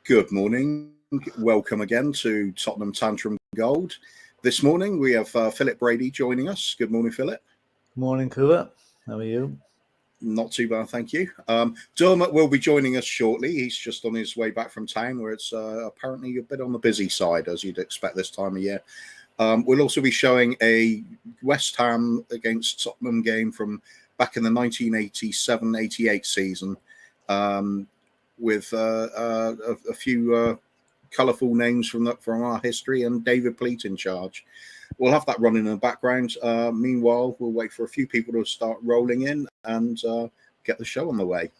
Good morning. Welcome again to Tottenham Tantrum Gold. This morning we have Philip Brady joining us. Good morning, Philip. Morning, Kuba. How are you? Not too bad, thank you. Dermot will be joining us shortly. He's just on his way back from town, where it's apparently a bit on the busy side, as you'd expect this time of year. We'll also be showing a West Ham against Tottenham game from back in the 1987-88 season, with a few colourful names from our history and David Pleat in charge. We'll have that running in the background. Meanwhile, we'll wait for a few people to start rolling in and get the show on the way.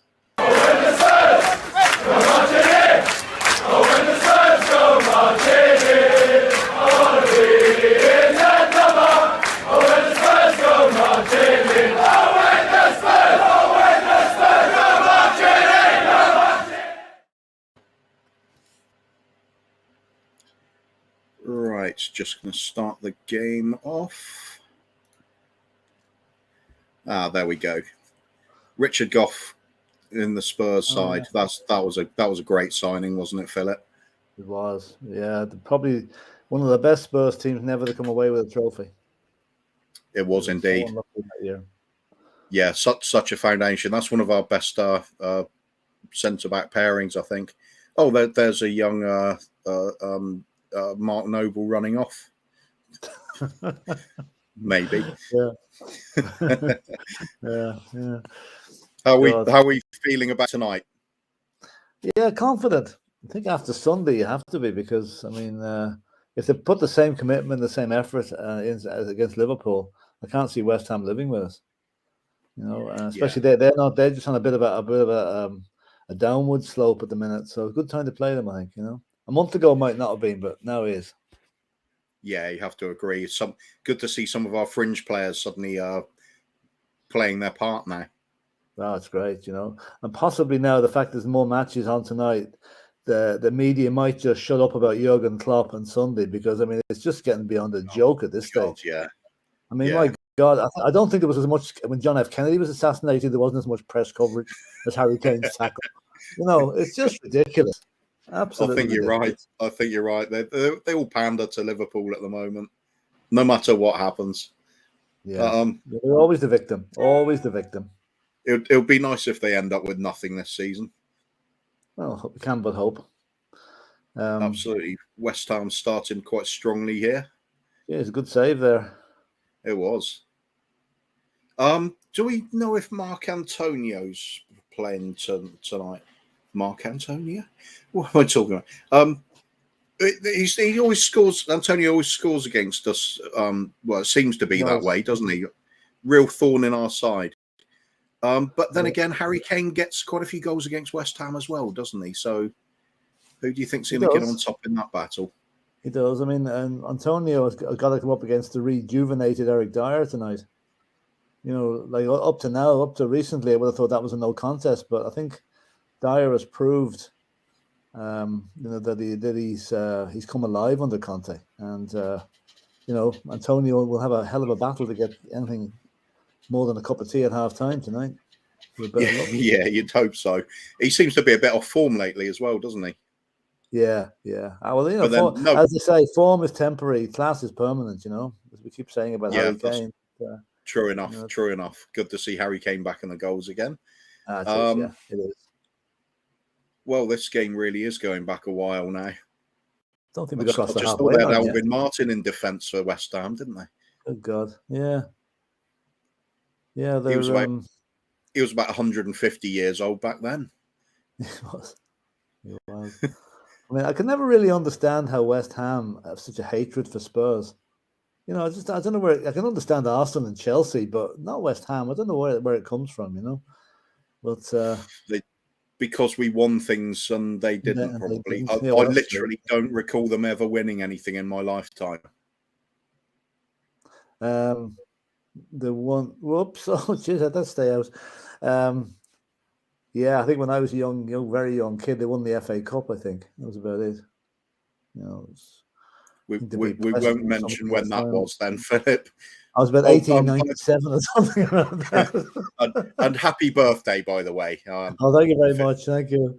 Right, just going to start the game off. There we go. Richard Gough in the Spurs side. Yeah. That was a great signing, wasn't it, Philip? It was. Yeah, probably one of the best Spurs teams never to come away with a trophy. It was indeed. Yeah, such a foundation. That's one of our best centre-back pairings, I think. Oh, there's a young Mark Noble running off. Maybe. Yeah. yeah. How are we feeling about tonight? Yeah, confident. I think after Sunday you have to be, because I mean, if they put the same commitment, the same effort as against Liverpool, I can't see West Ham living with us. You know, especially they're just on a bit of a downward slope at the minute. So a good time to play them, I think. You know, a month ago might not have been, but now is. Yeah, you have to agree. It's good to see some of our fringe players suddenly playing their part now. Oh, it's great, you know. And possibly now the fact there's more matches on tonight, the media might just shut up about Jurgen Klopp on Sunday, because I mean it's just getting beyond a joke at this stage. Yeah. I mean, my God, I don't think there was as much when John F. Kennedy was assassinated. There wasn't as much press coverage as Harry Kane's tackle. You know, it's just ridiculous. Absolutely. I think you're right. They all pander to Liverpool at the moment, no matter what happens. Yeah, they're always the victim. Always the victim. It would be nice if they end up with nothing this season. Well, we can but hope. Absolutely. West Ham starting quite strongly here. Yeah, it's a good save there. It was. Do we know if Mark Antonio's playing tonight? Mark Antonio? What am I talking about? He always scores. Antonio always scores against us. Well, it seems to be that way, doesn't he? Real thorn in our side. But then again, Harry Kane gets quite a few goals against West Ham as well, doesn't he? So who do you think's going to get on top in that battle? He does. I mean, and Antonio has got to come up against the rejuvenated Eric Dyer tonight. You know, like up to recently, I would have thought that was a no contest, but I think Dyer has proved, you know, that he's come alive under Conte, and you know, Antonio will have a hell of a battle to get anything more than a cup of tea at half time tonight. Yeah, you'd hope so. He seems to be a bit off form lately as well, doesn't he? Yeah. Well, you know, as they say, form is temporary, class is permanent. You know, as we keep saying about Harry Kane. True enough. You know, true enough. Good to see Harry Kane back in the goals again. It is. Well, this game really is going back a while now. Don't think we got across the halfway line. They had Alvin Martin in defence for West Ham, didn't they? Good God, yeah. Yeah, he was about 150 years old back then. He was. I mean, I can never really understand how West Ham have such a hatred for Spurs. You know, I don't know where I can understand Arsenal and Chelsea, but not West Ham. I don't know where it comes from. You know, but because we won things and they didn't. Probably. I literally don't recall them ever winning anything in my lifetime. The one, whoops! Oh, jeez, I did stay out. Yeah, I think when I was a very young kid, they won the FA Cup. I think that was about it. You know, we won't mention when that was, then, Philip. I was about 1897 or something around that. and happy birthday, by the way. Oh, thank you very much. Thank you.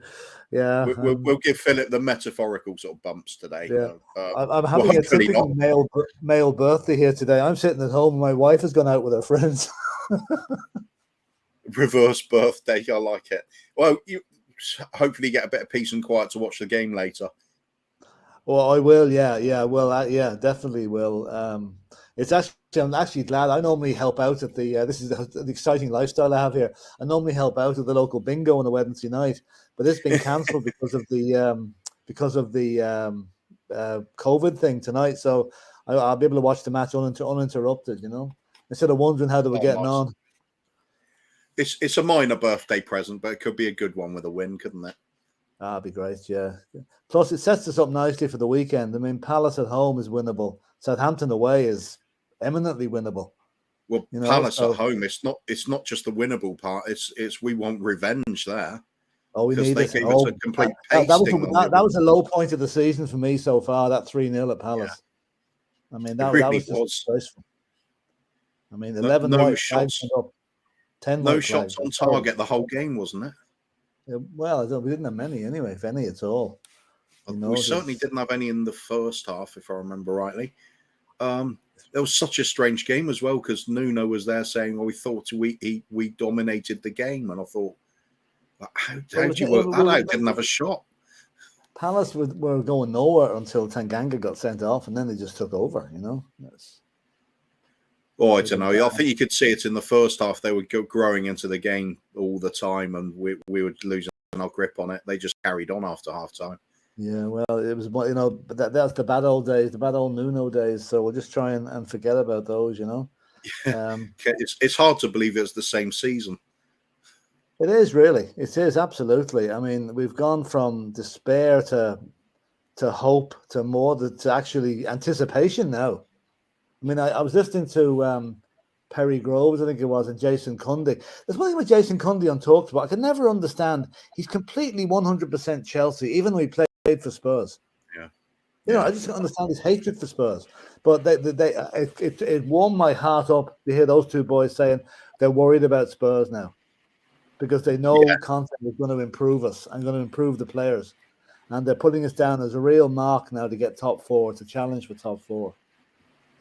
Yeah, We'll give Philip the metaphorical sort of bumps today. yeah. I'm Well, having a hopefully not. typical male birthday here today. I'm sitting at home. My wife has gone out with her friends. Reverse birthday. I like it. Well, you hopefully get a bit of peace and quiet to watch the game later. Well, I will. Yeah, yeah. Well, yeah, definitely will. It's actually I'm actually glad. I normally help out at the. This is the exciting lifestyle I have here. I normally help out at the local bingo on a Wednesday night, but it's been cancelled because of the COVID thing tonight. So I'll be able to watch the match uninterrupted. You know, instead of wondering how they were getting Nice. on. It's a minor birthday present, but it could be a good one with a win, couldn't it? That'd be great, yeah. Plus, it sets us up nicely for the weekend. I mean, Palace at home is winnable. Southampton away is eminently winnable. Well, You know, Palace so- at home, it's not just the winnable part. It's we want revenge there Oh, we because need they it. gave us a complete that pasting. that was a low point of the season for me so far. That 3-0 at Palace. I mean, that really was just disgraceful. I mean, No- 11 no white shots. flags up, 10 No white shots flags. on target the whole game, wasn't it? Yeah, well, we didn't have many anyway, if any at all. You know, We certainly didn't have any in the first half, if I remember rightly. There was such a strange game as well because Nuno was there saying, "Oh, we thought we dominated the game," and I thought, "How do you work that out? Didn't have a shot." Palace were going nowhere until Tanganga got sent off, and then they just took over. You know. Oh, I don't know. I think you could see it in the first half. They were growing into the game all the time, and we were losing our grip on it. They just carried on after half time. Yeah, well, it was, you know, but that's the bad old days, the bad old Nuno days. So we'll just try and forget about those, you know. It's hard to believe it's the same season. It is really. It is absolutely. I mean, we've gone from despair to hope to more to actually anticipation now. I mean, I was listening to Perry Groves, I think it was, and Jason Cundy. There's one thing with Jason Cundy on Talked About. I can never understand. He's completely 100% Chelsea, even though he played for Spurs. Yeah. You know, I just don't understand his hatred for Spurs. But it warmed my heart up to hear those two boys saying they're worried about Spurs now because they know content is going to improve us and going to improve the players. And they're putting us down as a real mark now to get top four, to challenge for top four.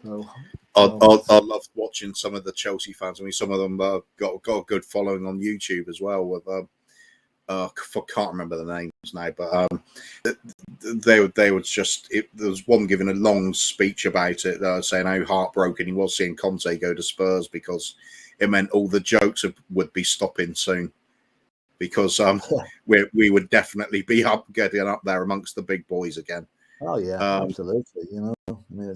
So, I love watching some of the Chelsea fans. I mean, some of them got a good following on YouTube as well. With can't remember the names now, but they were just. There was one giving a long speech about it, saying how heartbroken he was seeing Conte go to Spurs because it meant all the jokes would be stopping soon. Because we would definitely be getting up there amongst the big boys again. Oh yeah, absolutely. You know, I mean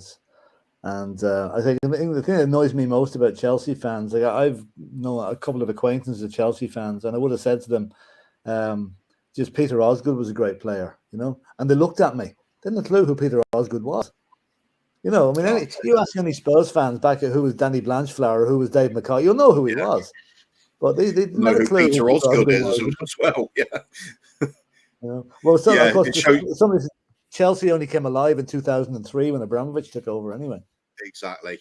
I think the thing that annoys me most about Chelsea fans, like I've known a couple of acquaintances of Chelsea fans, and I would have said to them, just Peter Osgood was a great player, you know, and they looked at me, didn't have a clue who Peter Osgood was. You know, I mean, you ask any Spurs fans back at who was Danny Blanchflower or who was Dave McCall, you'll know who he was. But they didn't have a clue who Peter Osgood is as well. Yeah. Yeah. Well, of course, Chelsea only came alive in 2003 when Abramovich took over. Anyway. Exactly.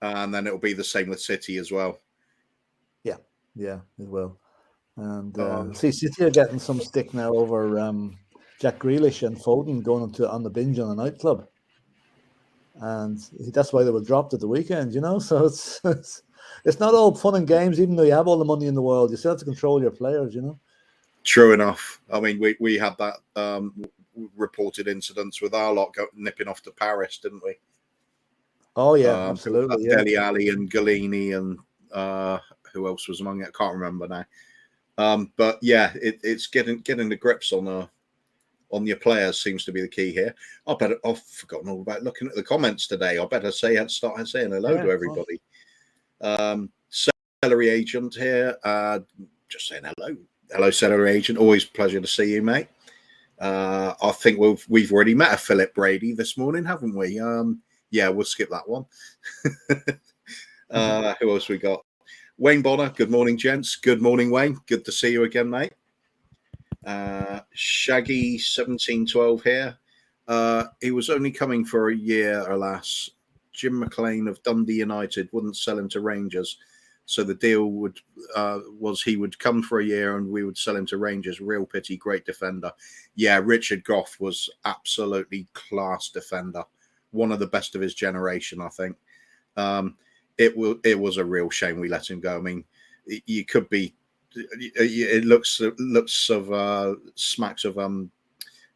And then it'll be the same with City as well. Yeah, it will. And City are getting some stick now over Jack Grealish and Foden going on the binge on a nightclub, and that's why they were dropped at the weekend. You know, so it's not all fun and games. Even though you have all the money in the world, you still have to control your players. You know. True enough. I mean, we had that reported incidents with our lot nipping off to Paris, didn't we? Oh yeah, absolutely. Yeah. Dele Alli and Galini and who else was among it? I can't remember now. But yeah, it's getting the grips on your players seems to be the key here. I've forgotten all about looking at the comments today. I better start saying hello to everybody. Celery Agent here, just saying hello. Hello, Celery Agent. Always a pleasure to see you, mate. I think we've already met a Philip Brady this morning, haven't we? Yeah, we'll skip that one. Who else we got? Wayne Bonner. Good morning, gents. Good morning, Wayne. Good to see you again, mate. Shaggy 1712 here. He was only coming for a year, alas. Jim McLean of Dundee United wouldn't sell him to Rangers. So the deal was he would come for a year and we would sell him to Rangers. Real pity, great defender. Yeah, Richard Gough was absolutely class defender, one of the best of his generation, I think. It was a real shame we let him go. I mean, you could be. It looks of smacks of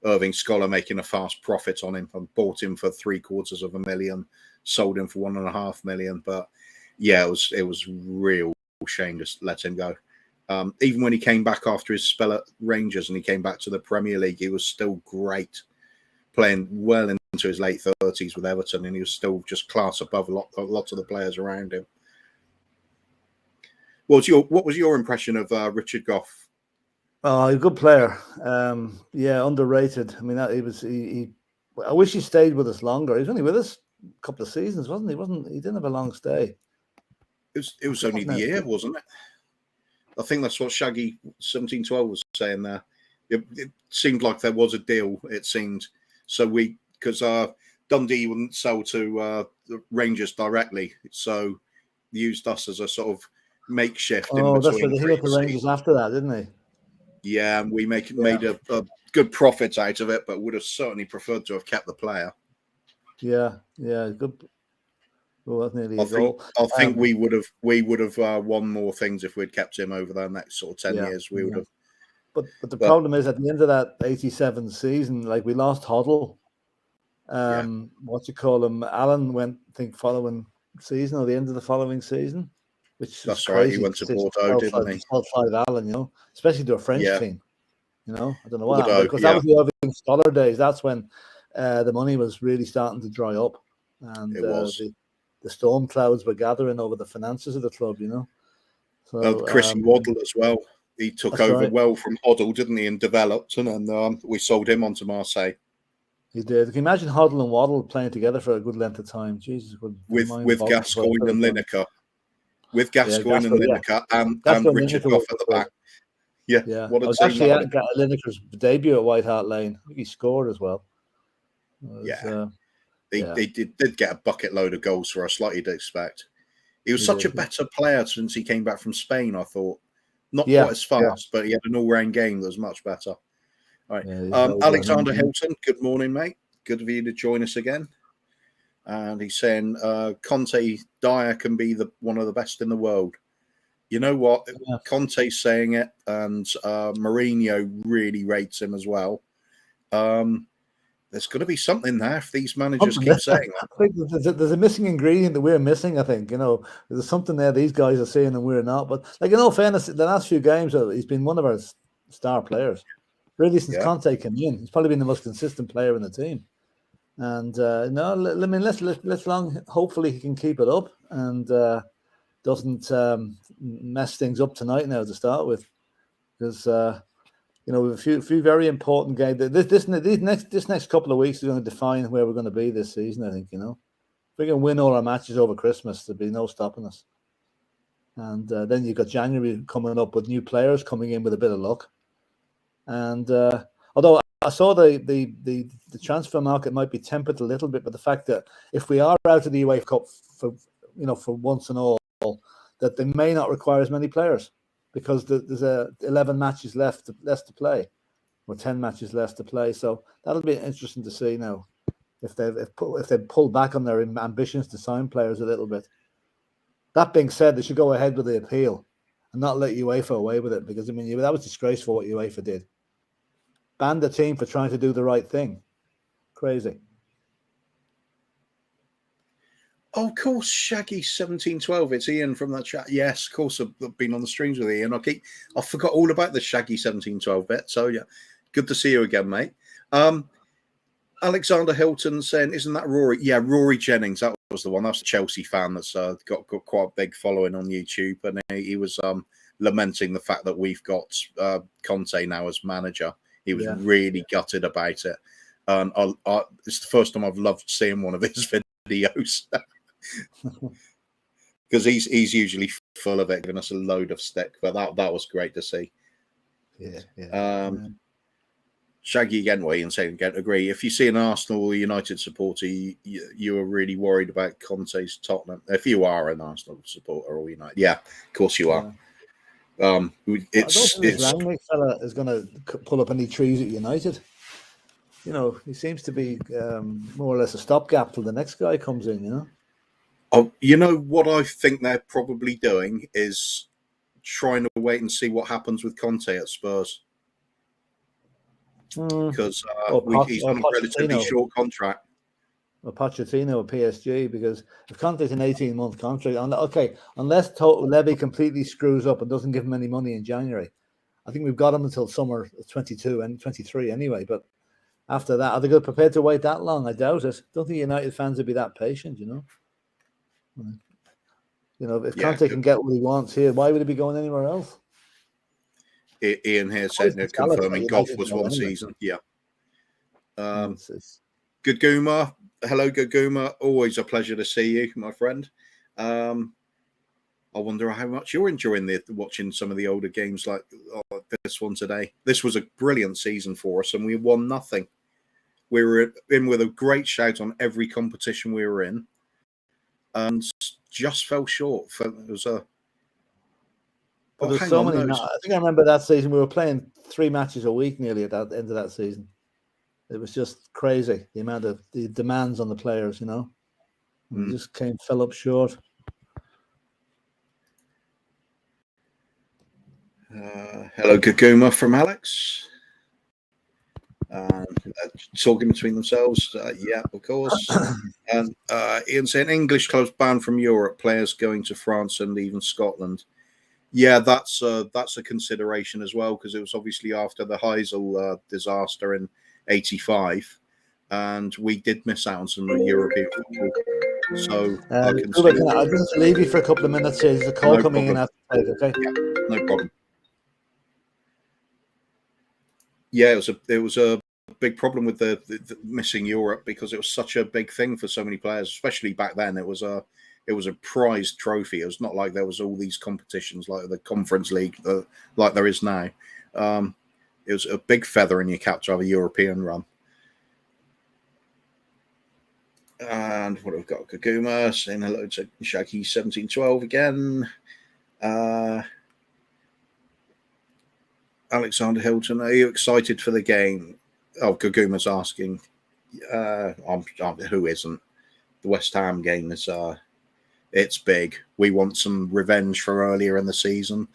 Irving Scholar making a fast profit on him and bought him for $750,000, sold him for $1.5 million. But yeah, it was real shame to let him go. Even when he came back after his spell at Rangers and he came back to the Premier League, he was still great, playing well into his late 30s with Everton, and he was still just class above a lot of the players around him. What was your impression of Richard Gough? Oh, he's a good player. Yeah, underrated. I mean, I wish he stayed with us longer. He was only with us a couple of seasons, wasn't he? He didn't have a long stay. It was only the year, wasn't it? I think that's what Shaggy 1712 was saying there. It seemed like there was a deal. It seemed so because Dundee wouldn't sell to the Rangers directly, so used us as a sort of makeshift. Oh, that's right. He went to Rangers after that, didn't he? Yeah, and we made a good profit out of it, but would have certainly preferred to have kept the player. Yeah, good. Well, that's nearly a goal. I think we would have won more things if we'd kept him over the next sort of 10 years. We would have. But the problem is at the end of that 87 season, like we lost Hoddle. What you call him? Allen went, I think, following season or the end of the following season, which that's right. He went to Bordeaux, didn't he? Allen, especially to a French team. I don't know what Bordeaux, because that was the Irving Scholar days. That's when the money was really starting to dry up, and it was. The storm clouds were gathering over the finances of the club. So Chrissy Waddle as well. He took over well from Hoddle, didn't he, and developed, and then we sold him on to Marseille. He did. Can you imagine Hoddle and Waddle playing together for a good length of time? Jesus, with Gascoigne and Lineker. With Gascoigne and Lineker and Richard Gough at the back. Yeah. What a team. Actually, Lineker's debut at White Hart Lane. He scored as well. They did get a bucket load of goals for us, like you'd expect. He was such a better player since he came back from Spain, I thought. Not quite as fast, but he had an all-round game that was much better. All right. Alexander Hilton, good morning, mate. Good of you to join us again. And he's saying Conte Dyer can be one of the best in the world. You know what? Yeah. Conte's saying it, and Mourinho really rates him as well. There's got to be something there if these managers keep saying that. I think there's a missing ingredient that we're missing, I think. There's something there these guys are saying and we're not. But, in all fairness, the last few games, he's been one of our star players. Really, since Conte came in, he's probably been the most consistent player in the team. And, let's hopefully he can keep it up and doesn't mess things up tonight now to start with. Because... a few very important games. This next couple of weeks are going to define where we're going to be this season. I think if we can win all our matches over Christmas, there'll be no stopping us. And then you've got January coming up with new players coming in with a bit of luck. And although I saw the transfer market might be tempered a little bit, but the fact that if we are out of the UEFA Cup for once and all, that they may not require as many players. Because there's 11 matches less to play, or 10 matches less to play. So that'll be interesting to see now if they pull back on their ambitions to sign players a little bit. That being said, they should go ahead with the appeal and not let UEFA away with it, because that was disgraceful what UEFA did. Banned the team for trying to do the right thing. Crazy. Oh, of course, Shaggy 1712. It's Ian from that chat. Yes, of course, I've been on the streams with Ian. I forgot all about the Shaggy 1712 bit. So yeah, good to see you again, mate. Alexander Hilton saying, "Isn't that Rory?" Yeah, Rory Jennings. That was the one. That's a Chelsea fan that's got quite a big following on YouTube, and he was lamenting the fact that we've got Conte now as manager. He was really gutted about it. It's the first time I've loved seeing one of his videos. Because he's usually full of it, giving us a load of stick, but that was great to see. Shaggy again, way and saying again, agree. If you see an Arsenal or United supporter, you are really worried about Conte's Tottenham. If you are an Arsenal supporter or United, yeah, of course you are. I don't It's think this Rangnick fella is going to pull up any trees at United. You know, he seems to be more or less a stopgap till the next guy comes in. You know. Oh, you know what I think they're probably doing is trying to wait and see what happens with Conte at Spurs, because he's on a relatively short contract. Or Pochettino or PSG, because if Conte's an 18-month contract, unless Levy completely screws up and doesn't give him any money in January, I think we've got him until summer 22 and 23 anyway. But after that, are they prepared to wait that long? I doubt it. Don't think United fans would be that patient, you know. You know, if Conte can get what he wants here, why would he be going anywhere else? Ian here said confirming golf was one season. Yeah. Gaguma, hello Gaguma. Always a pleasure to see you, my friend. I wonder how much you're enjoying watching some of the older games like this one today. This was a brilliant season for us, and we won nothing. We were in with a great shout on every competition we were in, and just fell short. It was a. But there's so many. I think I remember that season we were playing 3 matches a week nearly at that end of that season. It was just crazy, the amount of the demands on the players, you know. We just fell up short. Hello, Gaguma from Alex. Talking between themselves. Yeah, of course. And Ian saying English clubs banned from Europe, players going to France and even Scotland. Yeah, that's a consideration as well, because it was obviously after the Heysel disaster in '85, and we did miss out on some European football. So I'll just leave you for a couple of minutes here. There's a call coming in after. Okay, yeah, no problem. Yeah, it was a big problem with the missing Europe, because it was such a big thing for so many players, especially back then. It was a prized trophy. It was not like there was all these competitions like the Conference League like there is now. It was a big feather in your cap to have a European run. And what have we got? Kaguma saying hello to Shaggy 1712 again. Alexander Hilton, are you excited for the game? Oh, Kaguma's asking. Who isn't? The West Ham game is it's big. We want some revenge for earlier in the season,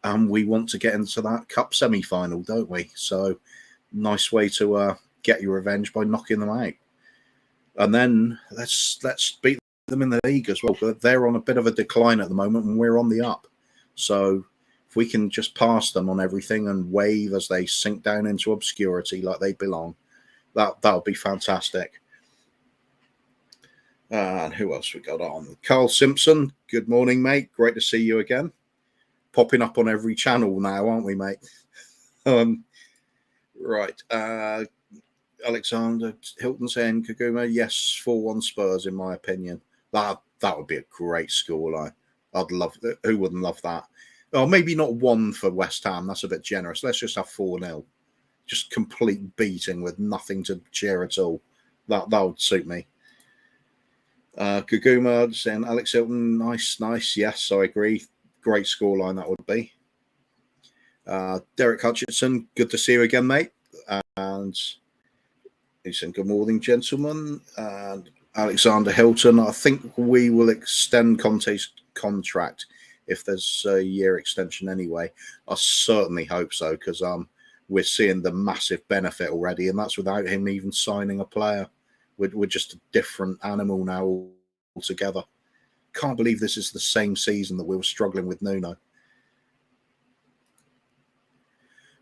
and we want to get into that cup semi-final, don't we? So, nice way to get your revenge by knocking them out, and then let's beat them in the league as well. They're on a bit of a decline at the moment, and we're on the up. So, if we can just pass them on everything and wave as they sink down into obscurity like they belong, that would be fantastic. And who else we got on? Carl Simpson. Good morning, mate. Great to see you again. Popping up on every channel now, aren't we, mate? Right. Alexander Hilton saying, Kaguma, yes, 4-1 Spurs, in my opinion. That would be a great scoreline. I'd love that. Who wouldn't love that? Oh, maybe not 1 for West Ham. That's a bit generous. Let's just have 4-0. Just complete beating with nothing to cheer at all. That would suit me. Kaguma saying Alex Hilton, nice. Yes, I agree. Great scoreline that would be. Derek Hutchinson, good to see you again, mate. And he's saying good morning, gentlemen. And Alexander Hilton, I think we will extend Conte's contract if there's a year extension anyway. I certainly hope so, because we're seeing the massive benefit already, and that's without him even signing a player. We're just a different animal now altogether. Can't believe this is the same season that we were struggling with Nuno.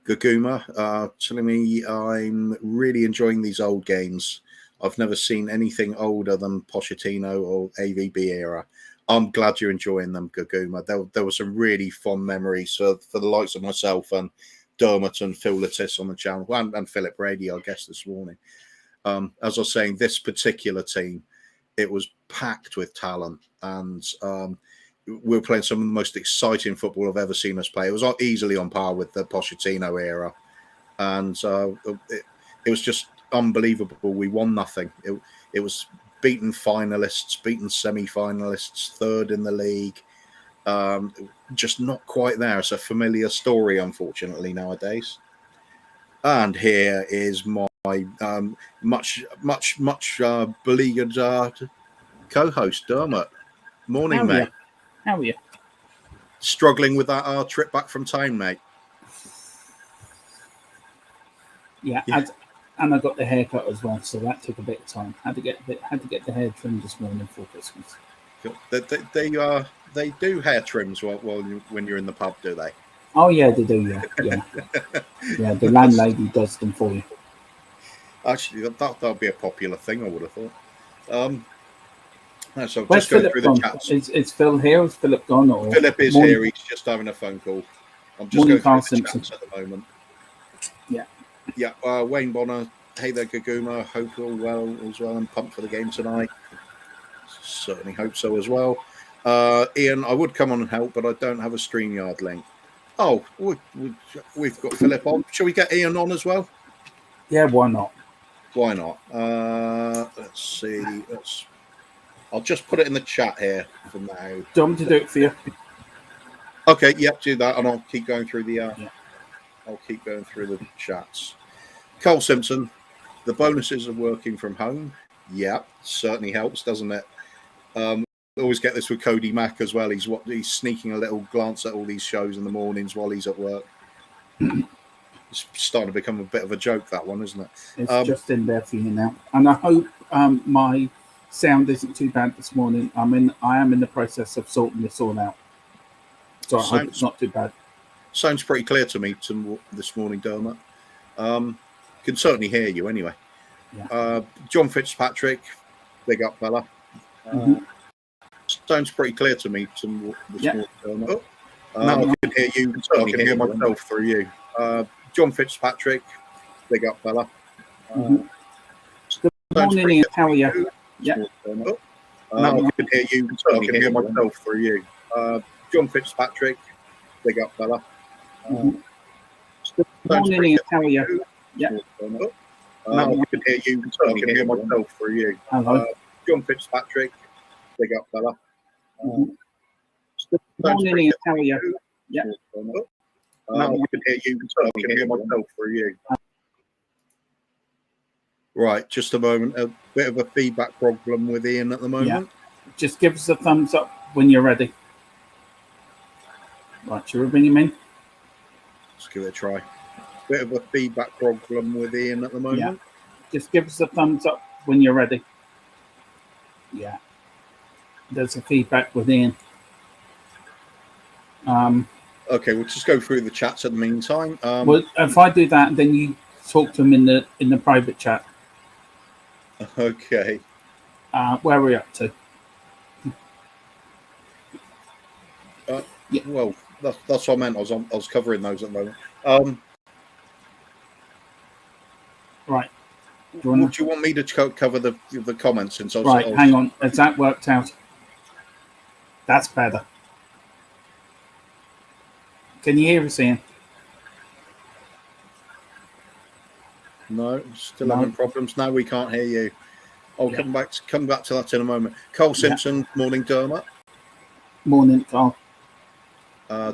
Gaguma telling me I'm really enjoying these old games. I've never seen anything older than Pochettino or AVB era. I'm glad you're enjoying them, Gaguma. There were some really fond memories for the likes of myself and Dermot and Phil Lattis on the channel, and Philip Brady, I guess, this morning. As I was saying, this particular team, it was packed with talent, and we were playing some of the most exciting football I've ever seen us play. It was easily on par with the Pochettino era, and it was just unbelievable. We won nothing. It was beaten finalists, beaten semi-finalists, third in the league. Just not quite there. It's a familiar story, unfortunately, nowadays. And here is my much beleaguered co-host, Dermot. Morning, mate. How are you? Struggling with that trip back from town, mate. Yeah. And I got the haircut as well, so that took a bit of time. Had to get the hair trimmed this morning for Christmas. They do hair trims when you're in the pub, do they? Oh yeah, they do. Yeah. Yeah. The landlady does them for you. Actually, that'll be a popular thing, I would have thought. So Where's just go Philip through gone? the chats. Is Phil here? Is Philip gone? Or Philip is here. He's just having a phone call. I'm just Morning, going through Carl the chats at the moment. Yeah. Yeah. Wayne Bonner. Hey there, Gaguma. Hope you're well as well and pumped for the game tonight. Certainly hope so as well. Ian, I would come on and help, but I don't have a StreamYard link. Oh, we've got Philip on. Shall we get Ian on as well? Yeah, why not? Why not? Let's see. I'll just put it in the chat here for now. Do you want me to do it for you? Okay, yep, do that, and I'll keep going through the. I'll keep going through the chats. Cole Simpson, the bonuses of working from home. Yeah, certainly helps, doesn't it? Always get this with Cody Mack as well. He's sneaking a little glance at all these shows in the mornings while he's at work. It's starting to become a bit of a joke, that one, isn't it? It's just in there for you now, and I hope my sound isn't too bad this morning. I am in the process of sorting this all out, so I hope it's not too bad. Sounds pretty clear to me this morning, Dermot. Can certainly hear you anyway. Yeah. John Fitzpatrick, big up, fella. Sounds pretty clear to me this morning, Dermot. I can hear you. I can hear myself through you. John Fitzpatrick, big up, fella. Good morning, Ian. How are you? Yeah. I can hear you. I can hear myself through you. John Fitzpatrick, big up, fella. Good morning, Ian. How are you? Yeah. I can hear you. I can hear myself through you. Hello. John Fitzpatrick, big up, fella. Good morning, Ian. How are you? Yeah. I can hear you. I can hear myself through you. Right, just a moment. A bit of a feedback problem with Ian at the moment. Yeah. Just give us a thumbs up when you're ready. Right, shall we bring him in? Let's give it a try. Bit of a feedback problem with Ian at the moment. Yeah. Just give us a thumbs up when you're ready. Yeah. There's a feedback with Ian. Okay, we'll just go through the chats in the meantime. Well, if I do that, then you talk to him in the private chat. Okay. Where are we up to? Yeah. Well, that's what I meant. I was covering those at the moment. Right. Do you want me to cover the comments? Since I was, right, hang on. Has that worked out? That's better. Can you hear us, Ian? No, still having problems. No, we can't hear you. I'll come back to that in a moment. Cole Simpson, morning, Dermot. Morning, Carl.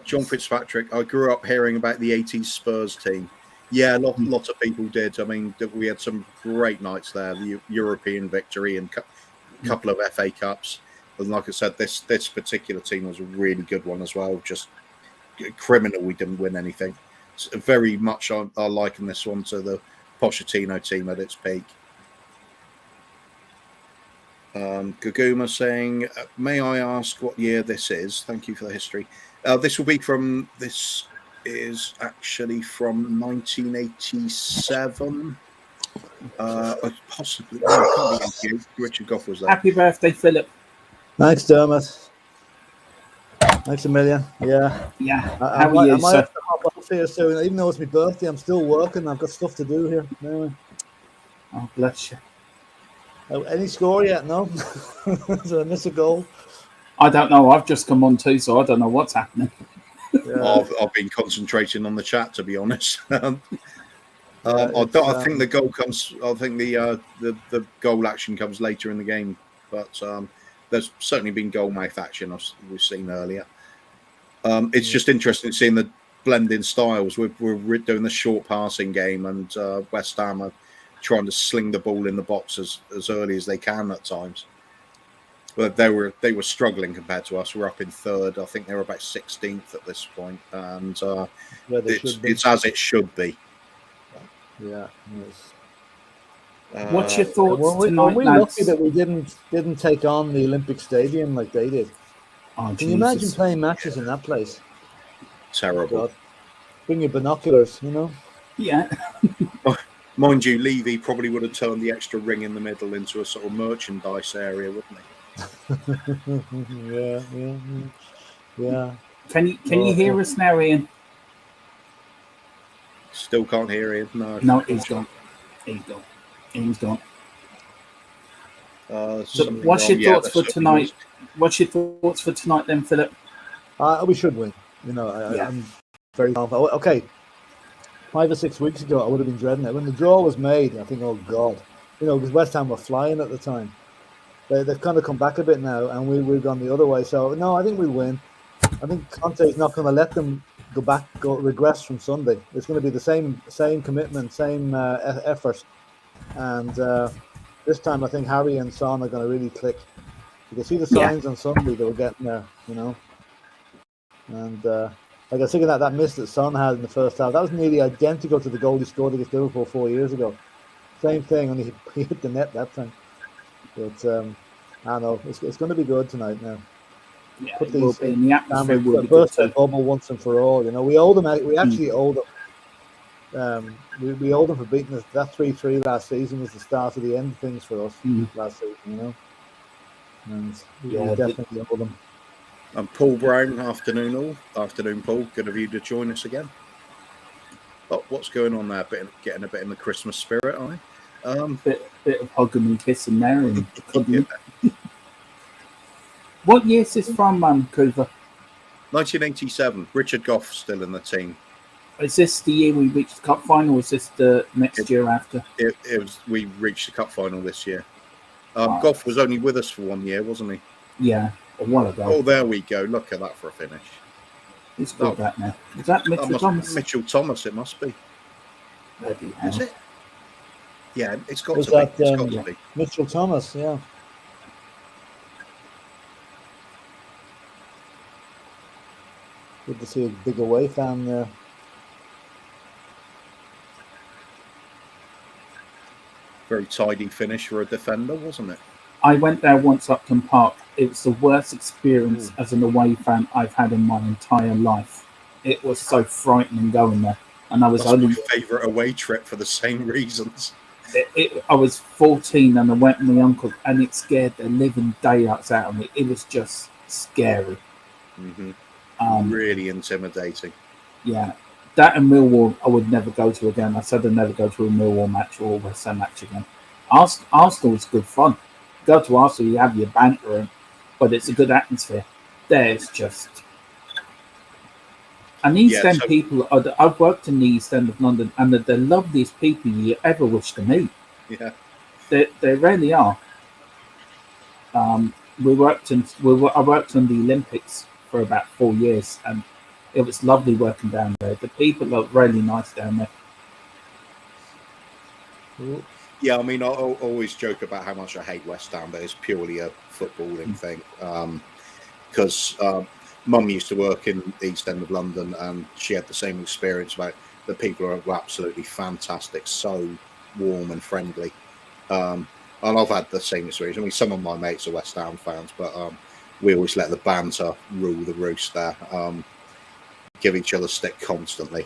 John Fitzpatrick. I grew up hearing about the 80s Spurs team. Yeah, lots of people did. I mean, we had some great nights there. The European victory and a couple of FA Cups. And like I said, this particular team was a really good one as well. Just criminal we didn't win anything. It's very much I liken this one to the Pochettino team at its peak. Gaguma saying, may I ask what year this is? Thank you for the history. This is actually from 1987. Possibly. No, can't be 88. Richard Gough was there. Happy birthday, Philip. Thanks, Dermot. Thanks a million. Yeah. Yeah. I might have to hop off here soon. Even though it's my birthday, I'm still working. I've got stuff to do here. Anyway. Oh, bless you. Any score yet? No. Did I miss a goal? I don't know. I've just come on too, so I don't know what's happening. Yeah. I've been concentrating on the chat, to be honest. I think the goal comes. I think the goal action comes later in the game, but there's certainly been goal mouth action we've seen earlier. It's just interesting seeing the blending styles. We're doing the short passing game, and West Ham are trying to sling the ball in the box as early as they can at times. But they were struggling compared to us. We're up in third. I think they were about 16th at this point, and it's as it should be. Yeah. What's your thoughts tonight, We're lads? lucky that we didn't take on the Olympic Stadium like they did. Oh, Can you imagine playing matches in that place? Terrible. God. Bring your binoculars, Yeah. Mind you, Levy probably would have turned the extra ring in the middle into a sort of merchandise area, wouldn't Yeah. Yeah. Can you hear us now, Ian? Still can't hear him. No, he's gone. Ian's gone. So what's your thoughts for tonight? What's your thoughts for tonight then, Philip? We should win. I'm very confident. Okay, 5 or 6 weeks ago, I would have been dreading it. When the draw was made, I think, oh God, because West Ham were flying at the time. They've kind of come back a bit now, and we've gone the other way. So no, I think we win. I think Conte's not going to let them regress from Sunday. It's going to be the same commitment, same effort, and this time I think Harry and Son are going to really click. You can see the signs on Sunday they were getting there, and like I was thinking that miss that Son had in the first half, that was nearly identical to the goal he scored against Liverpool 4 years ago. Same thing, and he hit the net that time. But I don't know, it's going to be good tonight now. Yeah, Put it will these be, and the atmosphere will be good burst too. that bubble once and for all. We owe them. We actually owe them. We owe them for beating us. That 3-3 last season was the start of the end of things for us last season. And we definitely owe them. And Paul Brown, afternoon Paul. Good of you to join us again. Oh, what's going on there? Getting a bit in the Christmas spirit, aren't we? Bit of hugging and kissing there, and cuddling. What year is this from, Coover? 1987. Richard Goff still in the team. Is this the year we reached the cup final, or is this the next year after? It was. We reached the cup final this year. Goff was only with us for 1 year, wasn't he? Yeah, a while ago. Oh, there we go. Look at that for a finish. Who's got that now? Is that Mitchell Thomas? Mitchell Thomas, it must be. Bloody Is hell. it? Yeah, it's got Was to be. that, It's got to be. Mitchell Thomas, yeah. Good to see a big away fan there. Very tidy finish for a defender, wasn't it? I went there once, Upton Park. It was the worst experience as an away fan I've had in my entire life. It was so frightening going there. And I was That's only my favourite away trip for the same reasons. I was 14 and I went with my uncle, and it scared the living daylights out of me. It was just scary. Really intimidating. Yeah, that and Millwall I would never go to again. I said I'd never go to a Millwall match or a West Ham match again. Arsenal was good fun. Go to Arsenal, you have your banter, but it's a good atmosphere. There's just... And the East End people, I've worked in the East End of London, and they're the loveliest people you ever wish to meet. Yeah. They really are. I worked on the Olympics for about 4 years, and it was lovely working down there. The people are really nice down there. Yeah, I mean, I always joke about how much I hate West Ham, but it's purely a footballing thing. Because Mum used to work in the East End of London, and she had the same experience about the people are absolutely fantastic, so warm and friendly. And I've had the same experience. I mean, some of my mates are West Ham fans, but we always let the banter rule the roost there. Give each other stick constantly.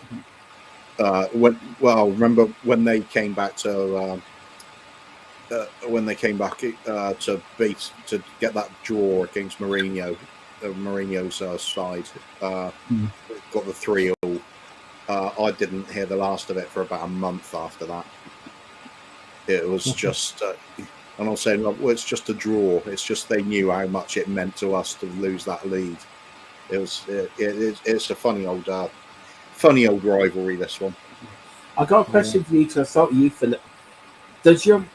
Remember when they came back to get that draw against Mourinho, Mourinho's side, got the 3-3. I didn't hear the last of it for about a month after that. It was just, and I was saying, well, it's just a draw. It's just they knew how much it meant to us to lose that lead. It's a funny old rivalry, this one. I got a question for you to start with you, Philip. Does your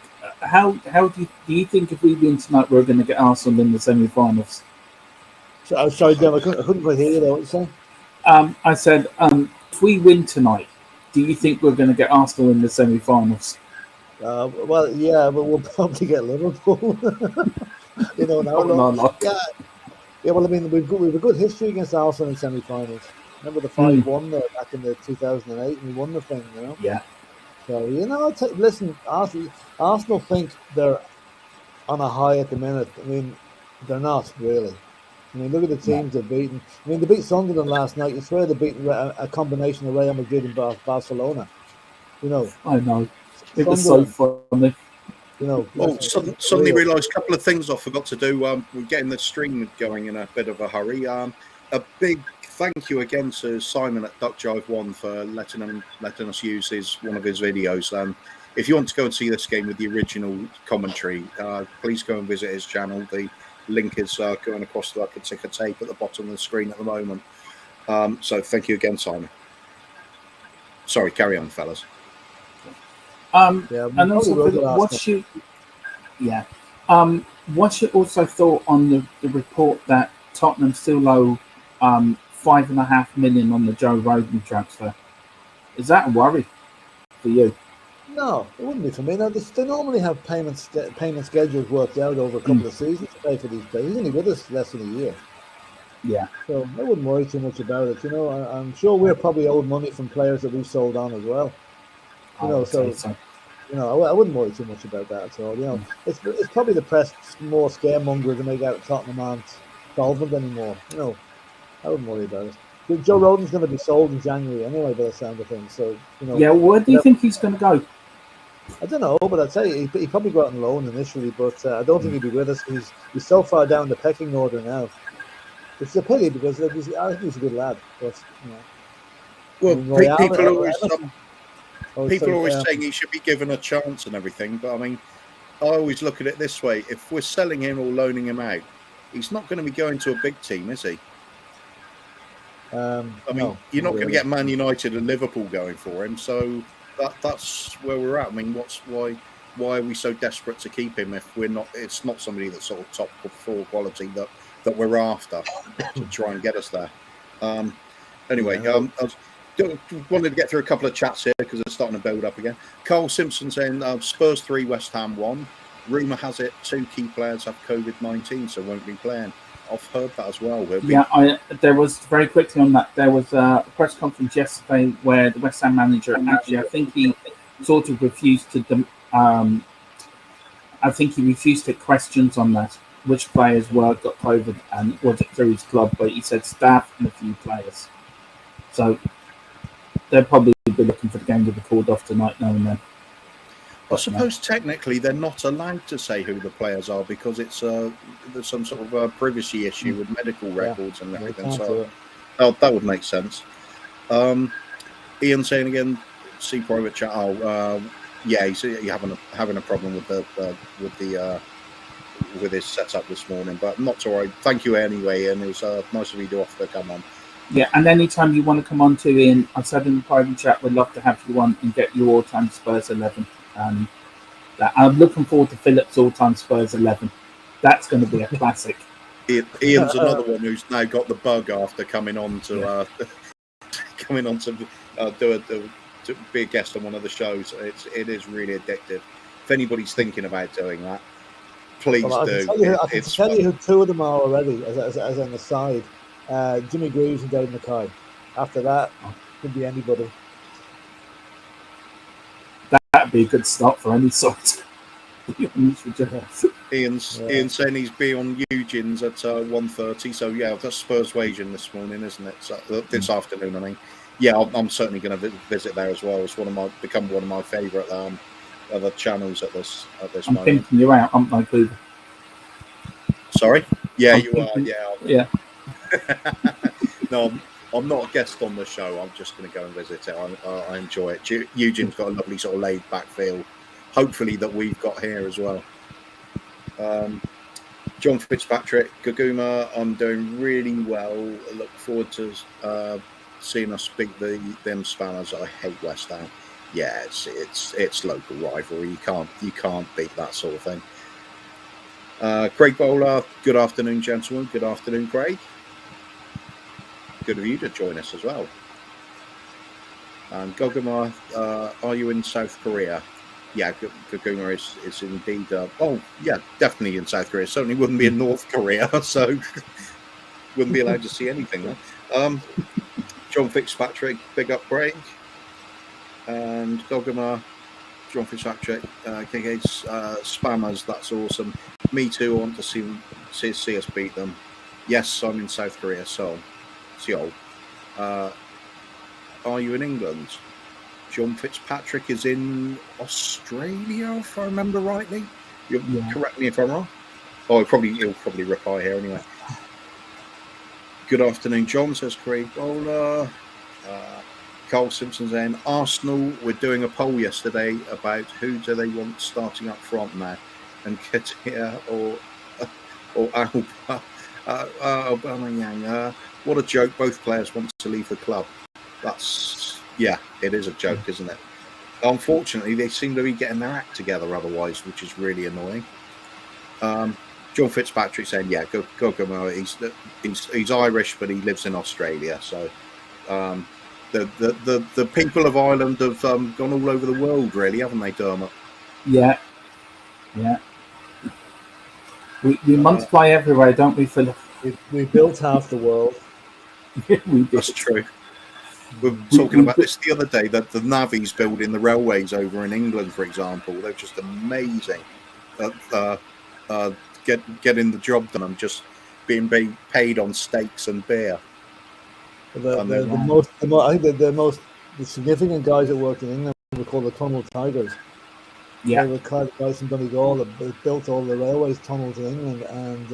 how do you think if we win tonight we're going to get Arsenal in the semi-finals? So, sorry, Dom, I couldn't quite hear you there. What you saying? I said, if we win tonight, do you think we're going to get Arsenal in the semi-finals? Well, yeah, but we'll probably get Liverpool. You know, now. No. Yeah. Well, I mean, we've a good history against Arsenal in semi-finals. Remember the 5-1 there back in the 2008, and we won the thing. You know. Yeah. So listen, Arsenal think they're on a high at the minute. I mean, they're not really. I mean, look at the teams they've beaten. I mean, they beat Sunderland last night. You swear they beat a combination of Real Madrid and Barcelona. You know. I know. It was so funny. You know. Well, suddenly realised a couple of things I forgot to do. We're getting the stream going in a bit of a hurry. A big thank you again to Simon at Duck Jive One for letting us use one of his videos. If you want to go and see this game with the original commentary, please go and visit his channel. The link is going across like a ticker tape at the bottom of the screen at the moment. So thank you again, Simon. Sorry, carry on, fellas. And also, what's your also thought on the report that Tottenham still owe $5.5 million on the Joe Rodon transfer? Is that a worry for you? No, it wouldn't be for me. Now, they normally have payment schedules worked out over a couple of seasons to pay for these players. He's only with us less than a year. Yeah. So I wouldn't worry too much about it. You know, I'm sure we're probably owed money from players that we've sold on as well. You know, so. You know, I wouldn't worry too much about that at all. You know, it's probably the press more scaremonger to make out Tottenham aren't solvent anymore. You know, I wouldn't worry about it. Joe Rodon's going to be sold in January anyway, by the sound of things. So, you know. Yeah, where do you think he's going to go? I don't know, but I'd say he'd probably go out on loan initially, but I don't think he'd be with us. He's so far down the pecking order now. It's a pity because I think he's a good lad. But, you know. Well, people are always saying he should be given a chance and everything, but I mean, I always look at it this way: if we're selling him or loaning him out, he's not going to be going to a big team, is he? I mean, you're not going to get Man United and Liverpool going for him, so that's where we're at. I mean, why are we so desperate to keep him if we're not? It's not somebody that's sort of top 4 quality that we're after to try and get us there. Anyway, wanted to get through a couple of chats here because it's starting to build up again. Carl Simpson saying Spurs 3, West Ham 1. Rumour has it 2 key players have COVID-19, so won't be playing. I've heard that as well. There was, very quickly on that, there was a press conference yesterday where the West Ham manager, actually, I think he sort of refused to take questions on that, which players got COVID and was it through his club, but he said staff and a few players. So they'll probably be looking for the game to be called off tonight now and then. I suppose technically they're not allowed to say who the players are because it's there's some sort of privacy issue with medical records and everything. So that would make sense. Ian saying again, see private chat. He's having a problem with his setup this morning, but not to worry. Thank you anyway, and it was nice of you to offer to come on. Yeah, and anytime you want to come on to Ian, I said in the private chat, we'd love to have you on and get your all-time Spurs 11. I'm looking forward to Philip's all-time Spurs 11. That's going to be a classic. Ian's another one who's now got the bug after coming on to to be a guest on one of the shows. It is really addictive. If anybody's thinking about doing that, please do. I can tell you who 2 of them are already, as an aside. Jimmy Greaves and David Mackay. After that, could be anybody. That'd be a good start for any sort. Ian's saying he's be on Eugene's at 1:30. So yeah, that's Spurs waging this morning, isn't it? So, this afternoon, I mean. Yeah, I'm certainly going to visit there as well. It's become one of my favourite other channels at this moment. I'm pimping you out, aren't I, Cleaver? Sorry? Yeah, you are. Yeah. No, I'm not a guest on the show. I'm just going to go and visit it. I enjoy it. Eugene's got a lovely sort of laid back feel. Hopefully that we've got here as well. John Fitzpatrick, Gaguma, I'm doing really well. I look forward to seeing us beat them Spanners. I hate West Ham. yeah, it's local rivalry. You can't beat that sort of thing. Craig Bowler, good afternoon, gentlemen. Good afternoon, Craig. Good of you to join us as well. And Goguma, are you in South Korea? Yeah, Goguma is indeed. Yeah, definitely in South Korea. Certainly wouldn't be in North Korea, so wouldn't be allowed to see anything there. John Fitzpatrick, big up Craig. And Goguma, John Fitzpatrick, KK's spammers, that's awesome. Me too, I want to see us beat them. Yes, I'm in South Korea, so Seoul. Are you in England? John Fitzpatrick is in Australia, if I remember rightly. Correct me if I'm wrong. Oh, he'll probably reply here anyway. Good afternoon, John, says Craig Bowler. Carl Simpson saying, Arsenal were doing a poll yesterday about who do they want starting up front now, and Ketia or Aubameyang. What a joke! Both players want to leave the club. It is a joke, isn't it? Unfortunately, they seem to be getting their act together otherwise, which is really annoying. John Fitzpatrick saying, yeah, Goguma, he's Irish, but he lives in Australia. So the people of Ireland have gone all over the world, really, haven't they, Dermot? Yeah. We multiply everywhere, don't we, Philip? We built half the world. That's true. We were talking about this the other day, that the navvies building the railways over in England, for example, they're just amazing. Getting the job done and just being paid on steaks and beer. The most significant guys that worked in England were called the Tunnel Tigers. Yeah, they were the guys from Donegal that built all the railways tunnels in England, and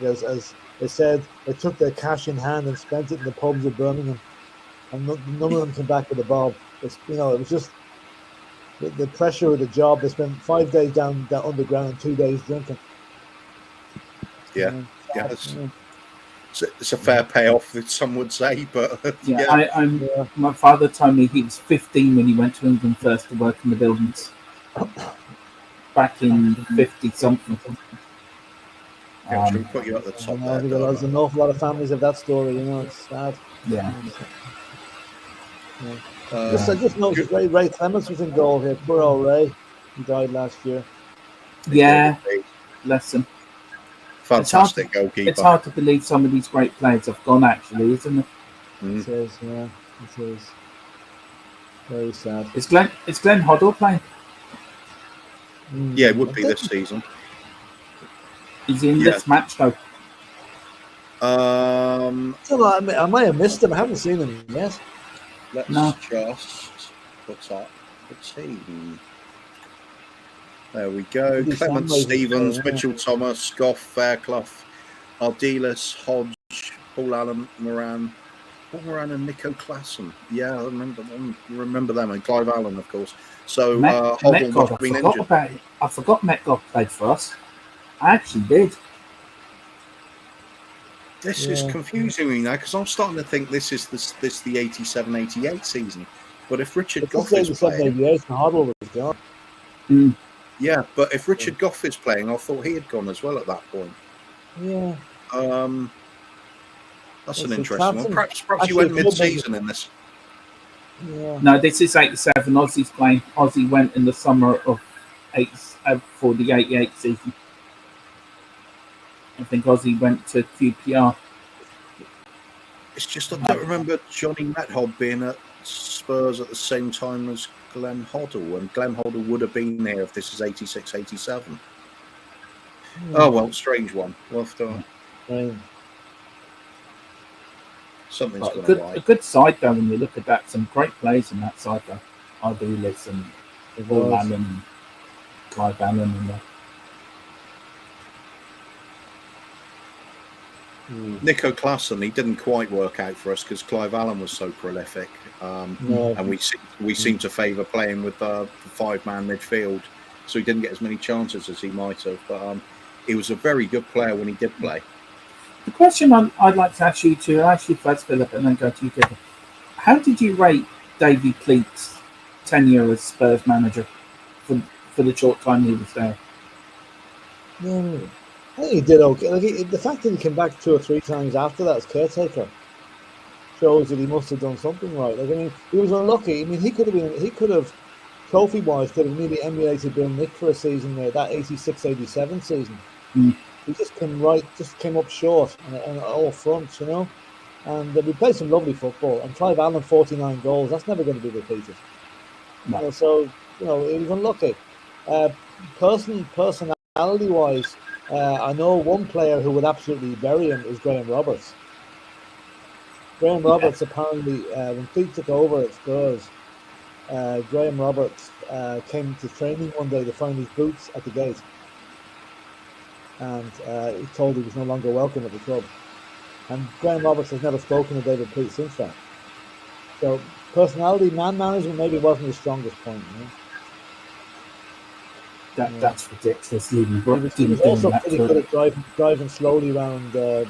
as they said, they took their cash in hand and spent it in the pubs of Birmingham, and none of them came back with a bob. It was just the pressure of the job. They spent 5 days down underground and 2 days drinking. Yeah, it's a fair payoff, some would say, but my father told me he was 15 when he went to England first to work in the buildings back in 50 something. Should we put you at the top there? There's an awful lot of families of that story. It's sad. Yeah. I just noticed Ray Clements was in goal here. Poor old Ray. He died last year. Yeah, bless him. Fantastic goalkeeper. It's hard to believe some of these great players have gone, actually, isn't it? It is, yeah. It is. Very sad. Is Glenn Hoddle playing? Yeah, it would be this season. He's in this match, though. I might have missed him. I haven't seen him yet. Let's just put up the team. There we go. Clement Stevens, Mitchell Thomas, Goff, Fairclough, Ardiles, Hodge, Paul Allen, Moran and Nico Klassen. Yeah, I remember them. And Clive Allen, of course. So Hoddle must have been injured. I forgot Metcalf played for us. I actually did. This is confusing me now, because I'm starting to think this is the 87-88 season. But if Richard Goff is playing, Hoddle was gone. Yeah, but if Richard Goff is playing, I thought he had gone as well at that point. Yeah. That's an interesting one. Perhaps you went mid-season in this. Yeah. No, this is 87. Ozzy's playing. Ozzy went in the summer of for the 88 season. I think Ozzy went to QPR. It's just I don't remember Johnny Methob being at Spurs at the same time as Glenn Hoddle, and Glenn Hoddle would have been there if this is 86-87. Oh well, strange one. We'll have to. Something's going to a good side though. When you look at that, some great players in that side though. Ardiles and Paul Allen, and Clive Allen, and Nico Klassen, he didn't quite work out for us because Clive Allen was so prolific, and we seem to favour playing with the five-man midfield, so he didn't get as many chances as he might have. But he was a very good player when he did play. The question I'd like to ask you first, Philip, and then go to you, Kevin. How did you rate Davy Pleat's tenure as Spurs manager for the short time he was there. Yeah, I think he did okay. Like the fact that he came back 2 or 3 times after that as caretaker shows that he must have done something right. Like, I mean, he was unlucky. I mean, he could have trophy-wise, could have maybe emulated Bill Nick for a season there, that 86-87 season. Mm. He just came up short on all fronts, you know. And we played some lovely football. And Clive Allen, 49 goals, that's never going to be repeated. No. You know, so, you know, he was unlucky. Personality-wise, I know one player who would absolutely bury him is Graham Roberts. Graham Roberts apparently, when Pete took over at Spurs, Graham Roberts came to training one day to find his boots at the gate, and he told he was no longer welcome at the club. And Graham Roberts has never spoken to David Pete since that. So personality, man management maybe wasn't his strongest point. You know? That's ridiculous. Leaving He was also pretty good at driving slowly around the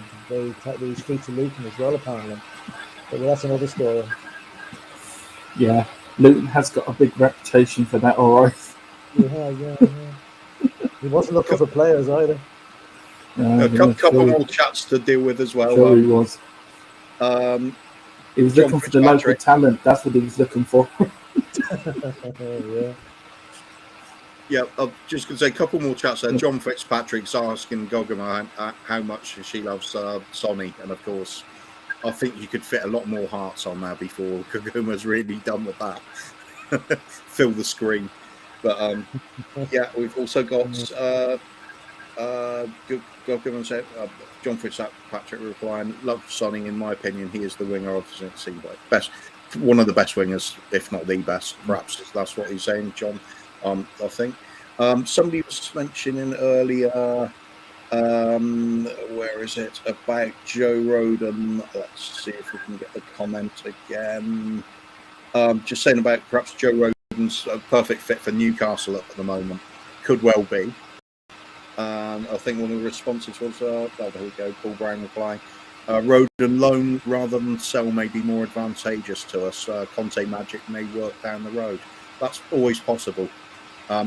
streets of Luton as well, apparently. But that's another story. Yeah, Luton has got a big reputation for that, all right. Yeah. He wasn't looking for players either. A couple more chats to deal with as well. Sure he was. He was John looking for the local talent. That's what he was looking for. Yeah. Yeah, I'm just going to say a couple more chats there. John Fitzpatrick's asking Gogama how much she loves Sonny. And of course, I think you could fit a lot more hearts on there before Gogoma's really done with that. Fill the screen. But yeah, we've also got Gogama said, John Fitzpatrick replying, love Sonny. In my opinion, he is the winger of the best, one of the best wingers, if not the best. Perhaps that's what he's saying, John. I think somebody was mentioning earlier, where is it, about Joe Rodon. Let's see if we can get the comment again. Just saying about perhaps Joe Rodon's a perfect fit for Newcastle at the moment. Could well be. I think one of the responses was, there we go, Paul Brown replying, Rodon loan rather than sell may be more advantageous to us. Conte magic may work down the road. That's always possible.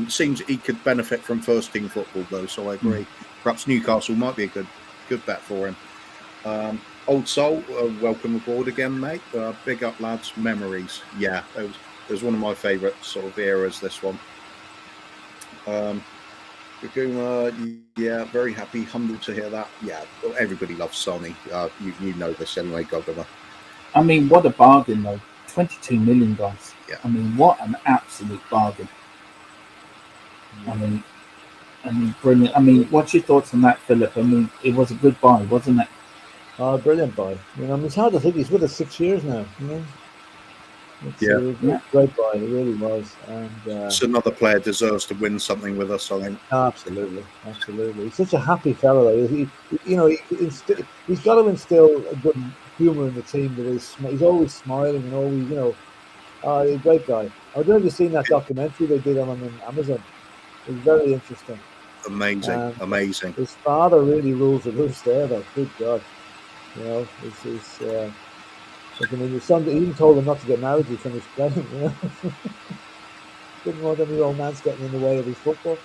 Seems he could benefit from first team football though, so I agree. Perhaps Newcastle might be a good bet for him. Old Soul, welcome aboard again, mate. Big up, lads. Memories. Yeah, it was one of my favourite sort of eras, this one. Yeah, very happy, humbled to hear that. Yeah, everybody loves Sonny. You know this anyway, Gogama. I mean, what a bargain though. 22 million, guys. Yeah. I mean, what an absolute bargain. I mean, brilliant. I mean, what's your thoughts on that, Philip? I mean, it was a good buy, wasn't it? Oh, brilliant buy. You know, I mean, it's hard to think he's with us 6 years now. You know, it's a great buy. It really was. And it's another player deserves to win something with us, I think. Absolutely. He's such a happy fellow. He's got to instill a good humour in the team. He's always smiling and always, you know, he's a great guy. I don't know if you've seen that documentary they did on him on Amazon. It was very interesting. Amazing. His father really rules the roost there, though. Good God. You know, his son, he even told him not to get married to finish playing, you know. Didn't want any romance getting in the way of his football.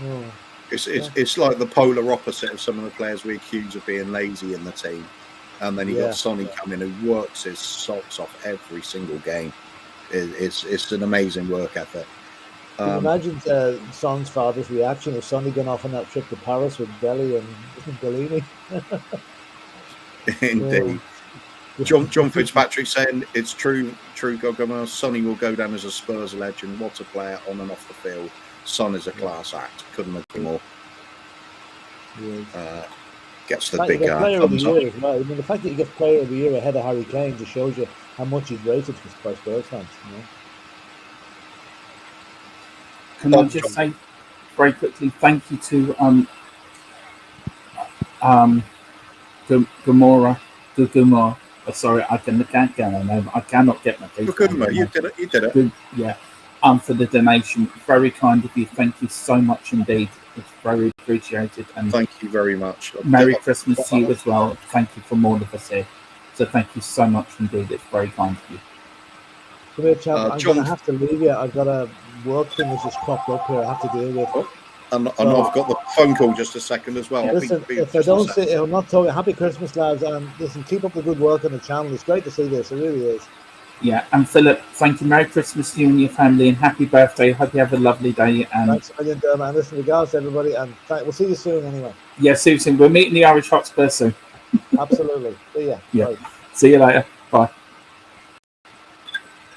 Oh, it's like the polar opposite of some of the players we accuse of being lazy in the team. And then you got Sonny coming who works his socks off every single game. It's an amazing work ethic. Can you imagine Son's father's reaction if Sonny gone off on that trip to Paris with Belly and Bellini? Indeed. John Fitzpatrick saying it's true, Gogama. Sonny will go down as a Spurs legend. What a player on and off the field. Son is a class act. Couldn't agree more. Gets the big player of the thumbs year up. as well. I mean, the fact that you get player of the year ahead of Harry Kane just shows you how much he's rated by Spurs fans. You know? Can I just say very quickly, thank you to Gomorrah. Sorry, I can't get her name. I cannot get my teeth. You did it. Good, yeah. For the donation, very kind of you. Thank you so much indeed. It's very appreciated. And thank you very much. Merry Christmas to you as well. Thank you from all of us here. So thank you so much indeed. It's very kind of you. Come here, chap. I'm John- going to have to leave you. I've got a work thing that's just cropped up here. I have to deal with. And I've got the phone call just a second as well. Yeah. Listen, if I don't say, I'm not talking. Happy Christmas, lads, and listen, keep up the good work on the channel. It's great to see this. It really is. Yeah, and Philip, thank you. Merry Christmas to you and your family, and happy birthday. Hope you have a lovely day. And Thanks a million, man. Listen, regards to everybody, and we'll see you soon anyway. yeah, Susan, we're meeting the Irish Hotspur soon. Absolutely. See ya. Yeah. Bye. See you later. Bye.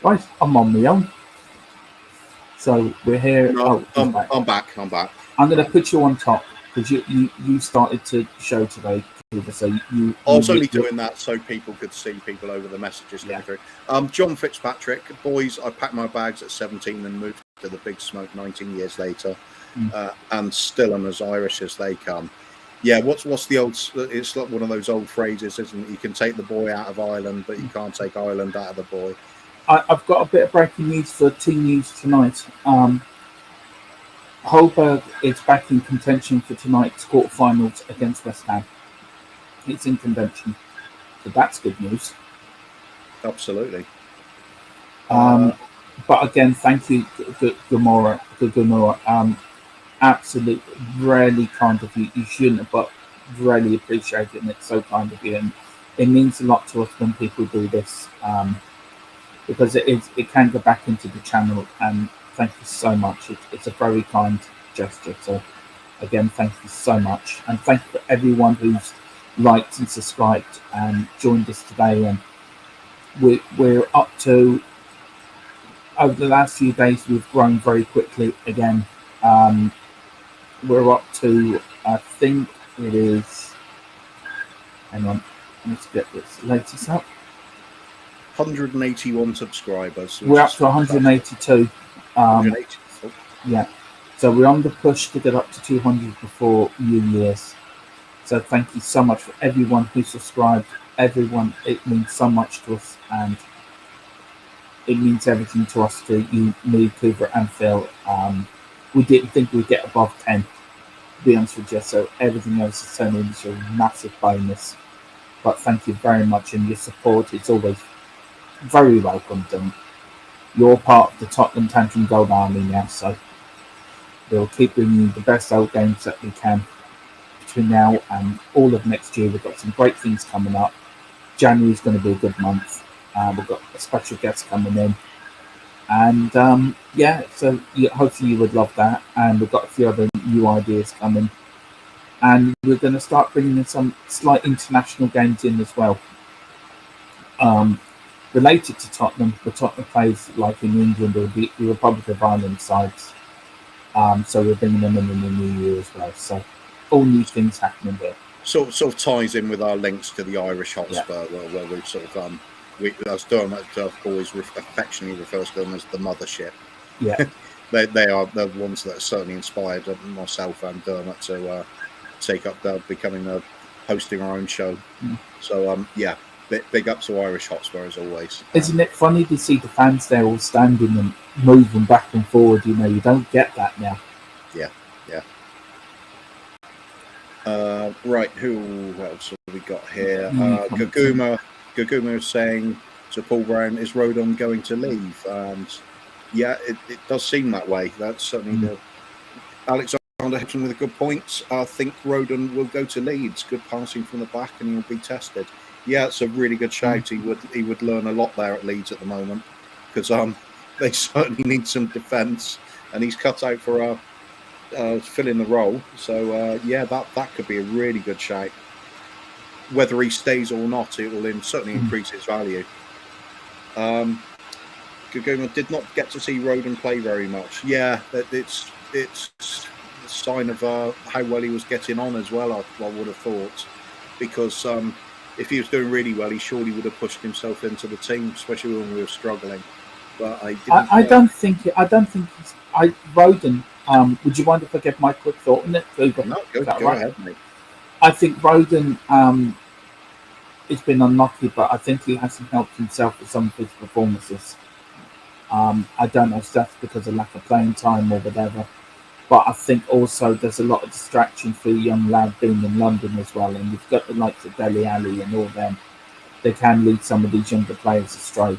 Right, I'm on my own. So we're here. No, he's back. I'm back. I'm back. I'm going to put you on top because you started to show today. So you I was only doing that so people could see people over the messages coming through. John Fitzpatrick, boys, I packed my bags at 17 and moved to the Big Smoke 19 years later, and still am as Irish as they come. Yeah, what's the old? It's like one of those old phrases, isn't it? You can take the boy out of Ireland, but you can't take Ireland out of the boy. I've got a bit of breaking news for Team News tonight. Holberg is back in contention for tonight's quarterfinals against West Ham. It's in contention, so that's good news. Absolutely. But again, thank you, Gamora. Absolutely, really kind of you. You shouldn't, but really appreciate it, and it's so kind of you. And it means a lot to us when people do this, because it can go back into the channel. And thank you so much. It's a very kind gesture. So again, thank you so much, and thank you for everyone who's liked and subscribed and joined us today. And we're up to, over the last few days, we've grown very quickly again. We're up to, I think it is, hang on, let's get this latest up. 181 subscribers. We're up to 182. 180. Yeah, so we're on the push to get up to 200 before New Year's. So thank you so much for everyone who subscribed. Everyone, it means so much to us, and it means everything to us, to you, me, Cooper, and Phil. We didn't think we'd get above 10, to be honest with you. So everything else is turning into a massive bonus. But thank you very much, and your support is always very welcomed. And you're part of the Tottenham Tantrum Gold Army now, so we'll keep bringing you the best old games that we can between now and all of next year. We've got some great things coming up. January is going to be a good month. We've got a special guest coming in. And so hopefully you would love that. And we've got a few other new ideas coming. And we're going to start bringing in some slight international games in as well. Related to Tottenham, the Tottenham plays like in England or the Republic of Ireland sides. So we're bringing them in the new year as well. So all new things happening there. Sort of ties in with our links to the Irish Hotspur, where we've sort of as Dermot always affectionately refers to them as the mothership. Yeah, they are the ones that certainly inspired myself and Dermot to take up becoming hosting our own show. So big up to Irish Hotspur as always. Isn't it funny to see the fans there all standing and moving back and forward? You know, you don't get that now. Yeah. Right, who else have we got here? Gaguma is saying to Paul Brown, is Rodon going to leave? And yeah, it does seem that way. That's certainly Alexander Hitchin with a good point. I think Rodon will go to Leeds. Good passing from the back, and he'll be tested. Yeah, it's a really good shout. He would learn a lot there at Leeds at the moment, because they certainly need some defence, and he's cut out for filling the role. So that could be a really good shout. Whether he stays or not, it will certainly increase his value. Gaguma did not get to see Rodon play very much. Yeah, it's a sign of how well he was getting on as well, I would have thought, because if he was doing really well, he surely would have pushed himself into the team, especially when we were struggling. But I don't think he's Rodon. Would you mind if I give my quick thought on it? No, go ahead, mate. I think Rodon has been unlucky, but I think he hasn't helped himself with some of his performances. I don't know if that's because of lack of playing time or whatever, but I think also there's a lot of distraction for a young lad being in London as well, and you've got the likes of Dele Alli and all them. They can lead some of these younger players astray.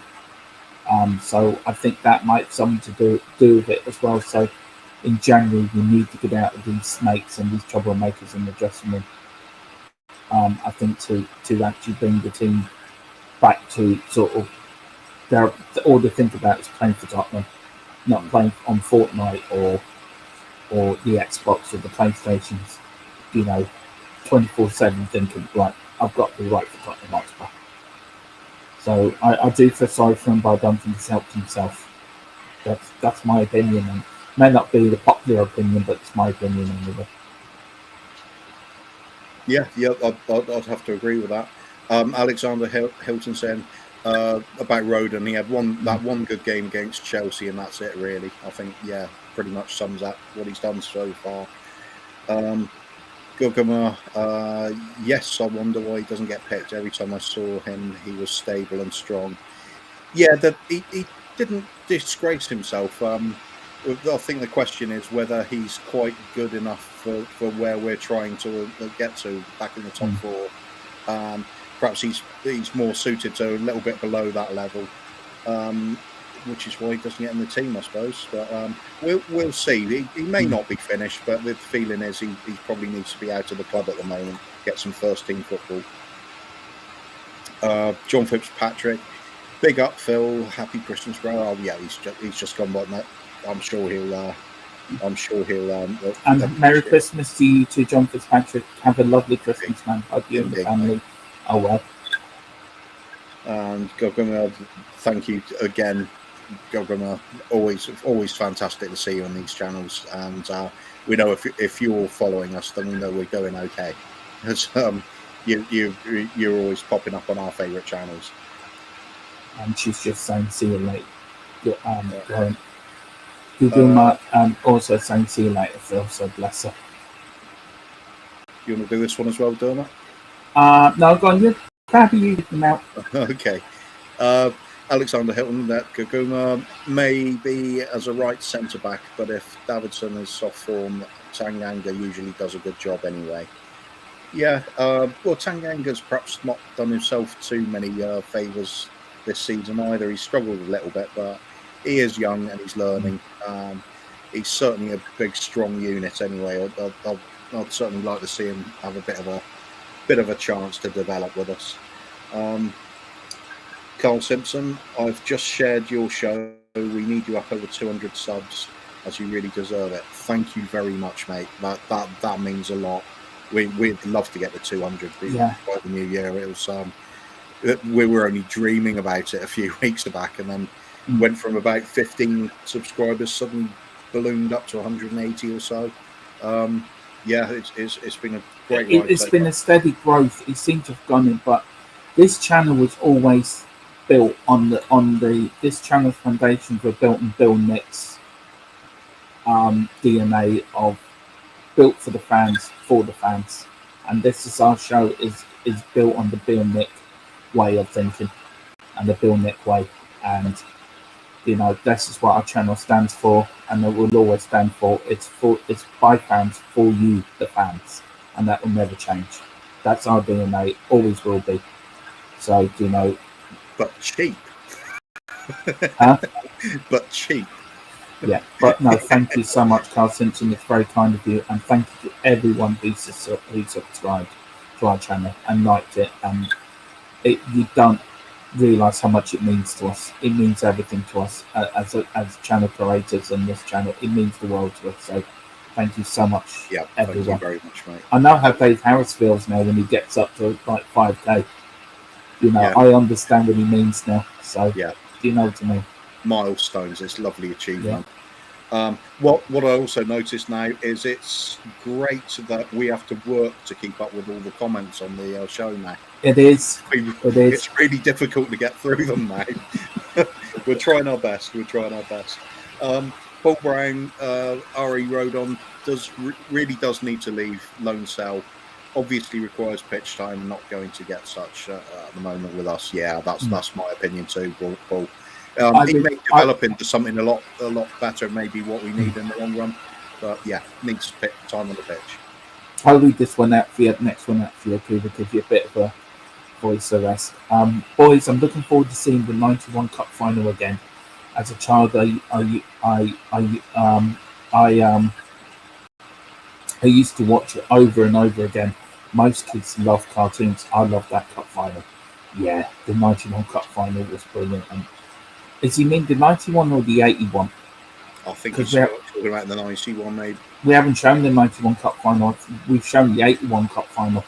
So I think that might have something to do with it as well. So in January, we need to get out of these snakes and these troublemakers in the dressing room. I think to actually bring the team back to sort of all they think about is playing for Tottenham, not playing on Fortnite or the Xbox or the PlayStations. 24/7 thinking, right, I've got to be right for Tottenham Hotspur. So I do feel sorry for him, but I don't think he's helped himself. That's my opinion, and may not be the popular opinion, but it's my opinion anyway. Yeah, I'd have to agree with that. Alexander Hilton saying about Roden, he had one good game against Chelsea, and that's it really. I think pretty much sums up what he's done so far. Gugama, yes, I wonder why he doesn't get picked. Every time I saw him, he was stable and strong. Yeah, he didn't disgrace himself. I think the question is whether he's quite good enough for where we're trying to get to back in the top four. Perhaps he's more suited to a little bit below that level, which is why he doesn't get in the team, I suppose. But we'll see. He may not be finished, but the feeling is he probably needs to be out of the club at the moment, get some first team football. John Fitzpatrick, big up Phil, happy Christmas, bro. Oh yeah, he's just gone by that. I'm sure he'll. And Merry Christmas to you, to John Fitzpatrick. Have a lovely Christmas, man. Hope you and the family are well. And Gogama, thank you again, Gogama. Always fantastic to see you on these channels. And we know if you're following us, then we know we're going okay. Because you're always popping up on our favourite channels. And she's just saying, see you later. Google also saying, see you later, Phil. So bless her. You want to do this one as well, Dermot? No, go on. Probably you them out. Okay. Alexander Hilton, that Gaguma may be as a right centre back, but if Davidson is soft form, Tanganga usually does a good job anyway. Yeah, well, Tanganga's perhaps not done himself too many favours this season either. He's struggled a little bit, but he is young and he's learning. He's certainly a big, strong unit anyway. I'd certainly like to see him have a bit of a chance to develop with us. Carl Simpson, I've just shared your show. We need you up over 200 subs, as you really deserve it. Thank you very much, mate. That means a lot. We'd love to get to 200 by the new year. It was we were only dreaming about it a few weeks back, and then went from about 15 subscribers, suddenly ballooned up to 180 or so. It's been a great ride. It's been a steady growth. It seemed to have gone in, but this channel was always built on this channel's foundations were built on Bill Nick's DNA of built for the fans, and this is our show is built on the Bill Nick way of thinking and the Bill Nick way, and this is what our channel stands for, and it will always stand for. It's by fans for you, the fans, and that will never change. That's our DNA, always will be. So but cheap. Huh? But cheap. Yeah, but no, thank you so much, Carl Simpson. It's very kind of you, and thank you to everyone who subscribed to our channel and liked it. And you don't realise how much it means to us. It means everything to us as channel creators on this channel. It means the world to us. So thank you so much, everyone. Thank you very much, mate. I know how Dave Harris feels now when he gets up to like 5K. I understand what he means now. So do you know what I mean? Milestones. It's lovely achievement. What I also noticed now is it's great that we have to work to keep up with all the comments on the show now. It is. It's really difficult to get through them now. We're trying our best. Paul Brown, Ari Rodon really does need to leave Lone Cell. Obviously requires pitch time. Not going to get such at the moment with us. Yeah, that's my opinion too, Paul. He may develop into something a lot better, maybe what we need in the long run. But needs time on the pitch. I'll read this one out for you, next one out for you, to give you a bit of a voice arrest. Boys, I'm looking forward to seeing the '91 Cup final again. As a child, I used to watch it over and over again. Most kids love cartoons. I love that cup final. Yeah, the '91 Cup final was brilliant. And is he mean the '91 or the '81? I think Because he's talking about the 91, maybe. we haven't shown the '91 Cup final. We've shown the '81 Cup final.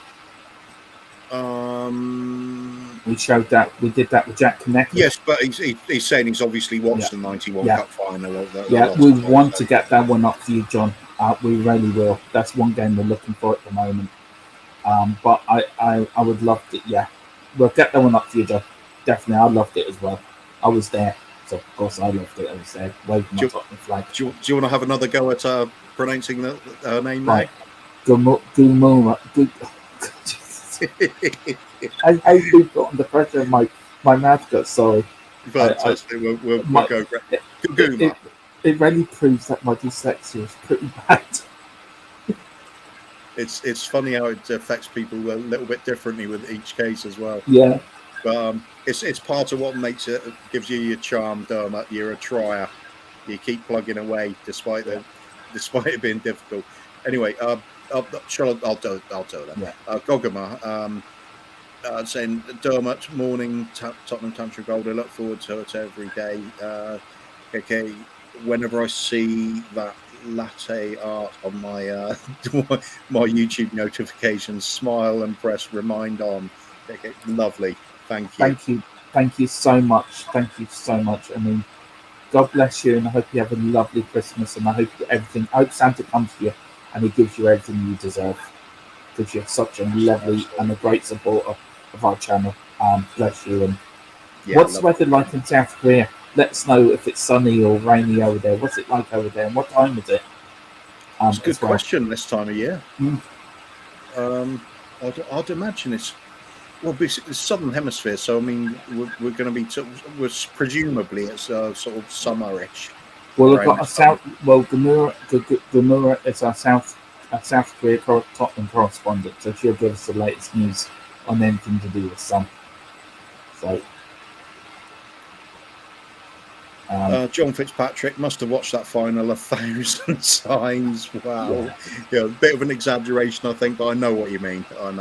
We showed that. We did that with Jack Konecki. Yes, but he's saying he's obviously watched the 91 Yeah. Cup final. We want to get that one up for you, John. We really will. That's one game we're looking for at the moment. But I would love to. Yeah, we'll get that one up for you, John. Definitely, I loved it as well. I was there, so of course I loved it. I was there, waving my Tottenham flag. Do you want to have another go at pronouncing the name? Right, Gumura. I hate being put under pressure. My mouth got sorry. But we'll go. Guma. It really proves that my dyslexia is pretty bad. It's funny how it affects people a little bit differently with each case as well. Yeah. But it's part of what makes it, gives you your charm, Dermot. You're a trier. You keep plugging away despite it being difficult. Anyway, Charlotte, I'll do it then. Yeah. Gogama, saying Dermot, morning, Tottenham Tantra Gold. I look forward to it every day. Okay, whenever I see that latte art on my my YouTube notifications, smile and press remind on. Okay, lovely. Thank you. Thank you so much. I mean, God bless you, and I hope you have a lovely Christmas, and I hope Santa comes to you and he gives you everything you deserve, because you're such a lovely and a great supporter of our channel. Bless you. And what's the weather like in South Korea? Let us know if it's sunny or rainy over there. What's it like over there, and what time is it? It's a good question this time of year. I'd imagine it's southern hemisphere, so I mean we're going to be presumably it's sort of summerish. Well, we've got a south. Well, Gamura is our South Korea Tottenham correspondent, so she'll give us the latest news on anything to do with sun. So. John Fitzpatrick must have watched that final 1,000 times. Wow, yeah, a bit of an exaggeration, I think, but I know what you mean. I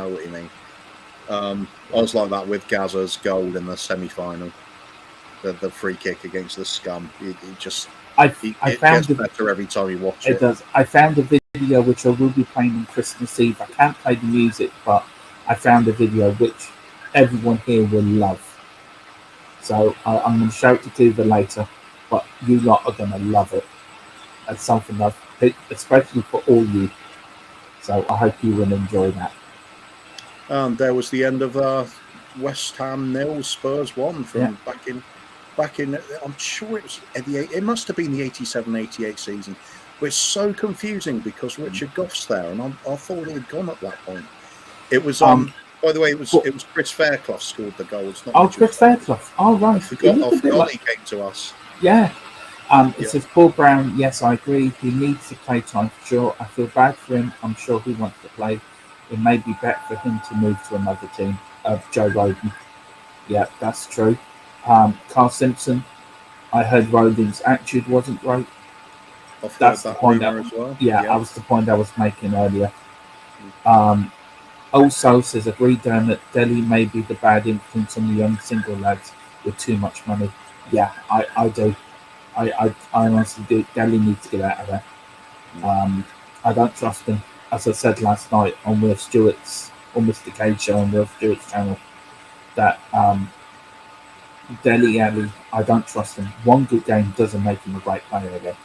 was like that with Gaza's goal in the semi-final, the free kick against the Scum. It gets better every time you watch it. It does. I found a video which I will be playing on Christmas Eve. I can't play the music, but I found a video which everyone here will love. So I'm going to show it to you later, but you lot are going to love it. It's something I've picked especially for all you. So I hope you will enjoy that. There was the end of West Ham 0, Spurs 1 from back in. I'm sure it must have been the 87-88 season. But it's so confusing because Richard Goff's there, and I thought he had gone at that point. It was by the way, it was Chris Fairclough scored the goals. Not Chris Fairclough. Oh, right. I forgot he came to us. Yeah. It says Paul Brown. Yes, I agree. He needs to play time for sure. I feel bad for him. I'm sure he wants to play. It may be better for him to move to another team. Joe Roden. Yeah, that's true. Carl Simpson. I heard Roden's attitude wasn't great. That's the point as well. Yeah, that was the point I was making earlier. Also says agreed down that Delhi may be the bad influence on the young single lads with too much money. Yeah, I do. I honestly do. Delhi needs to get out of there. I don't trust him. As I said last night on Will Stewart's or Mr. Cage show on Will Stewart's channel, that Dele Alli, I don't trust him. One good game doesn't make him a great player again.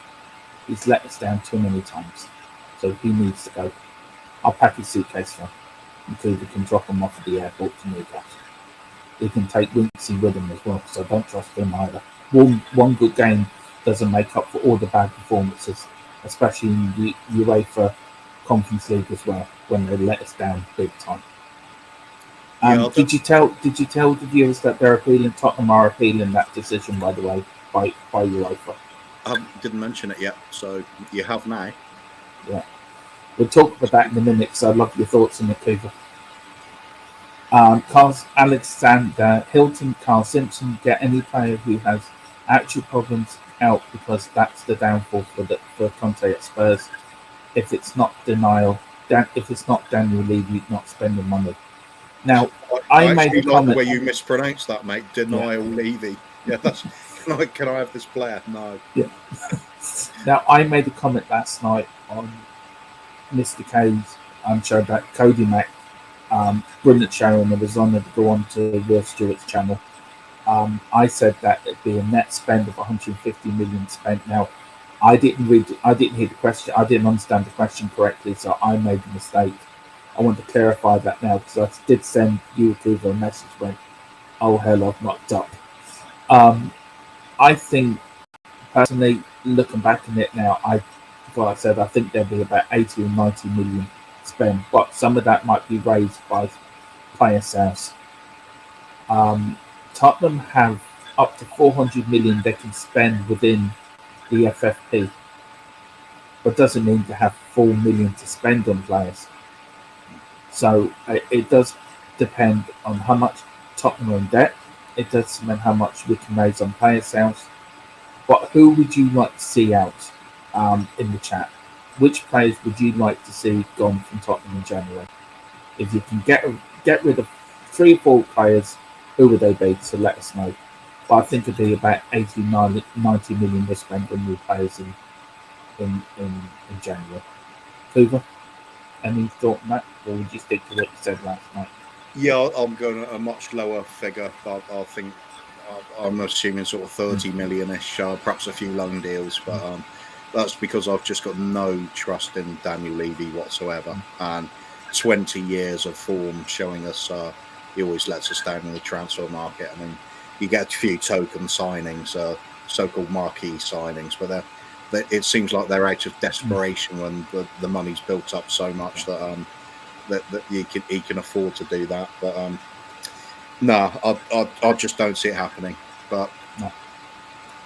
He's let us down too many times, so he needs to go. I'll pack his suitcase for him until we can drop him off at the airport to Newcastle. He can take Winksy with him as well, so I don't trust him either. One good game doesn't make up for all the bad performances, especially in the UEFA Conference League as well, when they let us down big time. Did you tell the viewers that Tottenham are appealing that decision, by the way, by UEFA? I didn't mention it yet, so you have now. Yeah. We'll talk about that in a minute, so I'd love your thoughts on it, Cooper. Carl Alexander Hilton, Carl Simpson, get any player who has actual problems out, because that's the downfall for Conte at Spurs. If it's not if it's not Daniel Levy not spending money. Now, I I made actually a like the comment. way you mispronounced that, mate. Denial Levy. Yeah, that's. Can I have this player? No. Now, I made a comment last night on Mr. K's show that Cody Mack, brilliant show, and it was honoured to go on to Will Stewart's channel. I said that it'd be a net spend of 150 million spent. Now, I didn't hear the question. I didn't understand the question correctly, so I made a mistake. I want to clarify that now, because I did send you a message when, oh hell, I've mucked up. I think, personally, looking back on it now, I think there'll be about 80 or 90 million spent, but some of that might be raised by player sales. Tottenham have up to 400 million they can spend within the FFP, but doesn't mean to have 4 million to spend on players. So it does depend on how much Tottenham are in debt. It does depend how much we can raise on player sales. But who would you like to see out in the chat? Which players would you like to see gone from Tottenham in January? If you can get rid of 3 or 4 players, who would they be? So let us know. But I think it'd be about 80, 90 million to spend on new players in January. Hoover, any thought on that? Or would you stick to what you said last night? Yeah, I'm going a much lower figure. I think I'm assuming sort of 30 million-ish, perhaps a few loan deals, but that's because I've just got no trust in Daniel Levy whatsoever. And 20 years of form showing us he always lets us down in the transfer market. I mean, you get a few token signings, so-called marquee signings, but it seems like they're out of desperation when the money's built up so much that he can afford to do that. But no, I just don't see it happening. But no.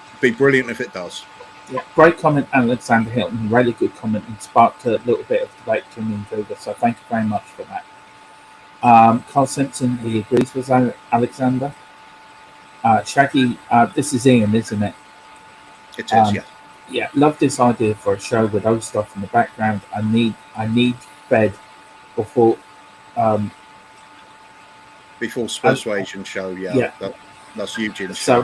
It'd be brilliant if it does. Yeah, great comment, Alexander Hilton. Really good comment, and sparked a little bit of debate between me and Hoover. So thank you very much for that. Carl Simpson, he agrees with Alexander. Shaggy, this is Ian, isn't it? It is, yeah. Yeah, love this idea for a show with old stuff in the background. I need fed before Persuasion show, yeah. That's Eugene's so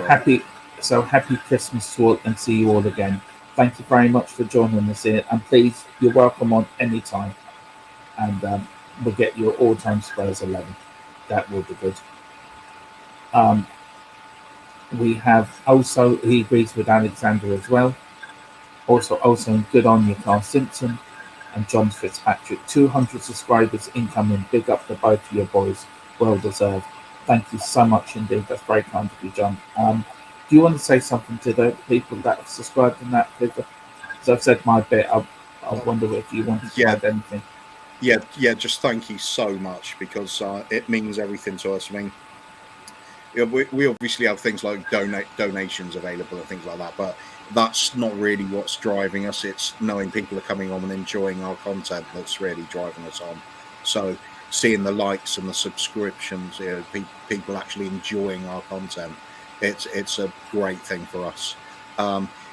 show. Happy Christmas to all, and see you all again. Thank you very much for joining us here, and please, you're welcome on any time, and we'll get your all-time Spurs 11. That will be good. We have also, he agrees with Alexander as well. Also good on you, Carl Simpson and John Fitzpatrick. 200 subscribers incoming. Big up to both of your boys. Well deserved. Thank you so much indeed. That's very kind of you, John. Do you want to say something to the people that have subscribed in that paper? As I've said my bit, I wonder if you want to add anything. Yeah, just thank you so much, because it means everything to us. I mean, we obviously have things like donations available and things like that, but that's not really what's driving us. It's knowing people are coming on and enjoying our content that's really driving us on. So seeing the likes and the subscriptions, people actually enjoying our content, it's a great thing for us.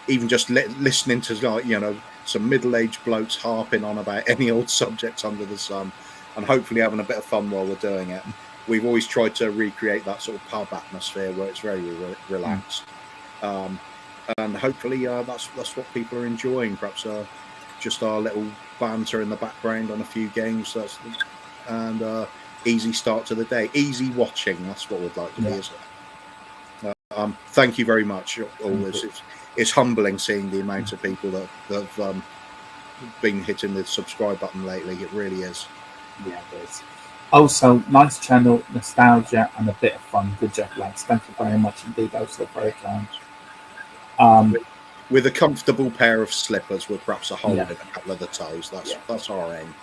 Even just listening to some middle-aged blokes harping on about any old subject under the sun, and hopefully having a bit of fun while we're doing it. We've always tried to recreate that sort of pub atmosphere where it's very relaxed, and hopefully that's what people are enjoying. Perhaps just our little banter in the background on a few games, and easy start to the day, easy watching. That's what we'd like to be, isn't it? Thank you very much. Always, it's humbling seeing the amount of people that have been hitting the subscribe button lately. It really is. Yeah, it is. Also, nice channel, nostalgia, and a bit of fun. Good job, lads. Thank you very much indeed. Also, very kind. With a comfortable pair of slippers with perhaps a hole in a couple of the toes. That's our aim.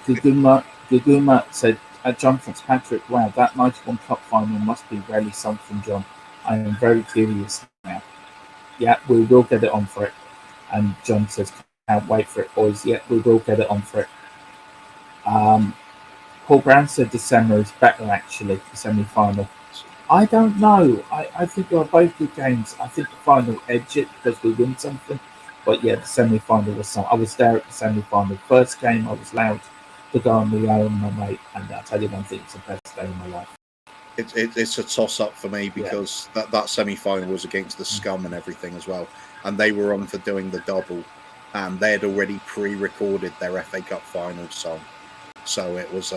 Guguma said, John Fitzpatrick, wow, that 91 Cup final must be really something, John. I am very curious now. Yeah, we will get it on for it. And John says, can't wait for it, boys. Yeah, we will get it on for it. Paul Brown said the semi is better, actually, the semi-final. I don't know. I think they were both good games. I think the final edged it because we win something. But yeah, the semi-final was some. I was there at the semi-final. First game, I was allowed to go on the own, my mate, and I tell you one thing, it's the best day of my life. It's a toss-up for me because that semi-final was against the Scum and everything as well. And they were on for doing the double. And they had already pre-recorded their FA Cup final song. So it was...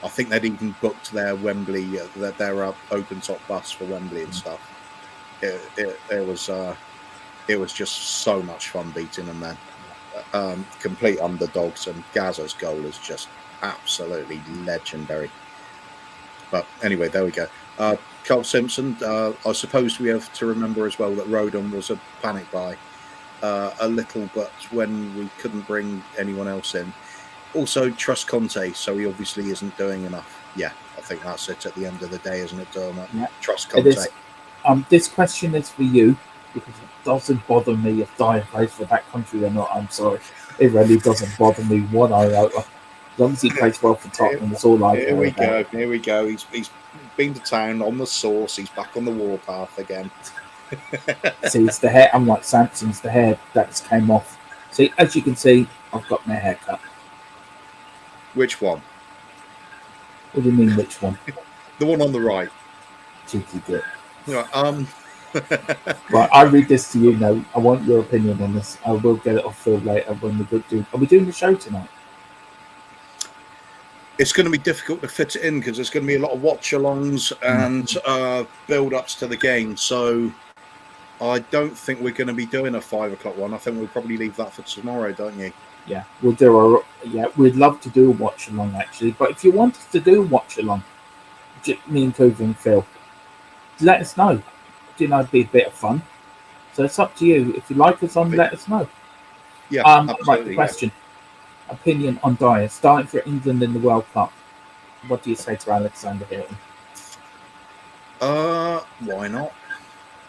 I think they'd even booked their Wembley, their open-top bus for Wembley and stuff. It was just so much fun beating them then. Complete underdogs, and Gaza's goal is just absolutely legendary. But anyway, there we go. Carl Simpson, I suppose we have to remember as well that Rodon was a panic buy a little, but when we couldn't bring anyone else in. Also, trust Conte, so he obviously isn't doing enough. Yeah, I think that's it at the end of the day, isn't it, Dermot? Yeah. Trust Conte. It is. This question is for you, because it doesn't bother me if Dyer plays for that country or not. I'm sorry. It really doesn't bother me one iota. As long as he plays well for Tottenham, it's all I care about. Here we go. He's been to town on the sauce. He's back on the warpath again. See, it's the hair. I'm like Samson's the hair that came off. See, as you can see, I've got my hair cut. Which one? What do you mean, which one? The one on the right. Cheeky git. Yeah, Right, I read this to you now. I want your opinion on this. I will get it off Phil later when we do. Are we doing the show tonight? It's going to be difficult to fit it in because there's going to be a lot of watch-alongs and build-ups to the game. So I don't think we're going to be doing a 5 o'clock one. I think we'll probably leave that for tomorrow, don't you? Yeah, we'll do we'd love to do a watch along actually, but if you want us to do a watch along, me and Coover and Phil, let us know. You know, it'd be a bit of fun. So it's up to you. If you like us on, let us know. Yeah. Right. The question: opinion on Dyer starting for England in the World Cup. What do you say to Alexander Hilton? Why not?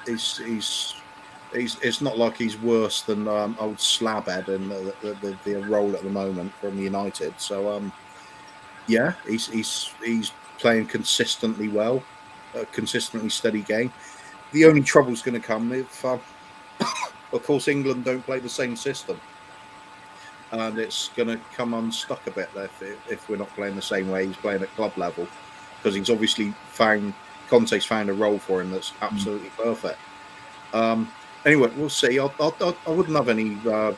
It's not like he's worse than old Slabhead in the role at the moment from United. So yeah, he's playing consistently well, consistently steady game. The only trouble's going to come if, of course, England don't play the same system, and it's going to come unstuck a bit if we're not playing the same way he's playing at club level, because he's obviously Conte's found a role for him that's absolutely perfect. Anyway, we'll see. I wouldn't have any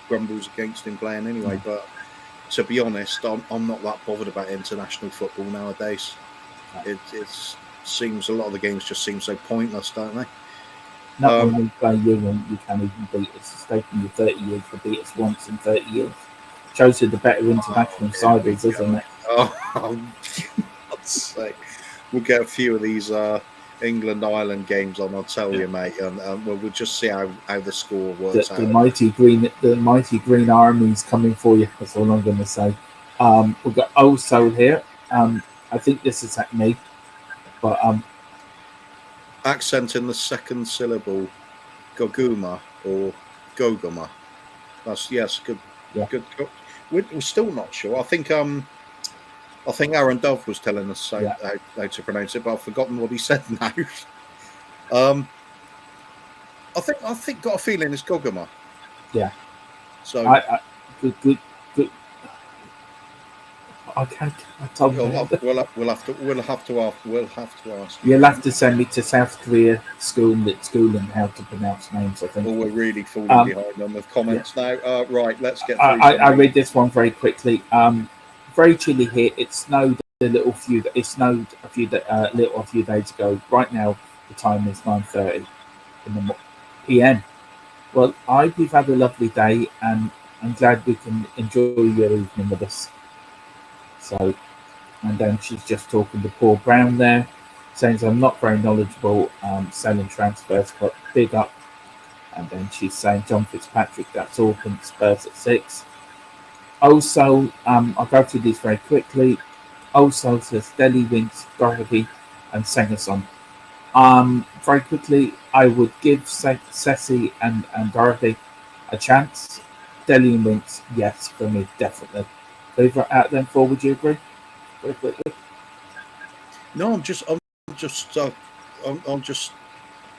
grumbles against him playing anyway, but to be honest, I'm not that bothered about international football nowadays. It seems a lot of the games just seem so pointless, don't they? Not only play you and you can't even beat us. It's taken you 30 years to beat us once in 30 years. Shows you the better international side is, isn't it? Oh, God's sake. We'll get a few of these England-Ireland games on, I'll tell you, mate, and we'll just see how the score works out. The mighty green army's coming for you. That's all I'm going to say. We've got also here. I think this is at me, but accent in the second syllable, Goguma or Goguma. That's good. Yeah. Good. We're still not sure. I think Aaron Dove was telling us how to pronounce it, but I've forgotten what he said now. I think got a feeling it's Goguma. Yeah. So good. I can't. We'll have to ask. You'll have to send me to South Korea school and how to pronounce names. I think. We're really falling behind on the comments now. Right, let's get through. I read this one very quickly. Very chilly here. It snowed a few days ago. Right now, the time is 9:30 in the p.m. Well, I hope you've had a lovely day, and I'm glad we can enjoy your evening with us. So, and then she's just talking to Paul Brown there, saying I'm not very knowledgeable selling transfers, but big up. And then she's saying John Fitzpatrick, that's Auckland Spurs at 6. Also, I'll go through these very quickly. Also says Deli, Winks, Doherty, and Sengerson. Very quickly, I would give Ceci and Doherty a chance. Deli and Winks, yes, for me, definitely. Over out then 4, would you agree? very quickly. No, I'm just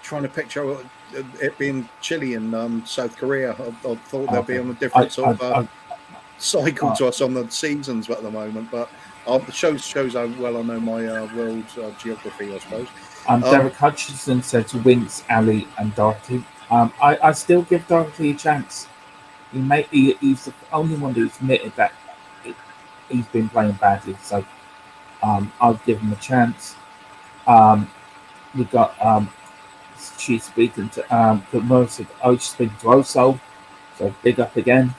trying to picture it being Chile and South Korea. I thought they'd be on a different sort of cycle to us on the seasons at the moment, but shows how well I know my world geography, I suppose. Derek Hutchinson said to Winks, Ali, and Doherty. I still give Doherty a chance. He's the only one who's admitted that he's been playing badly, so I'll give him a chance. We've got she's speaking to Mercer. Oh, she's speaking to Osol, so big up again.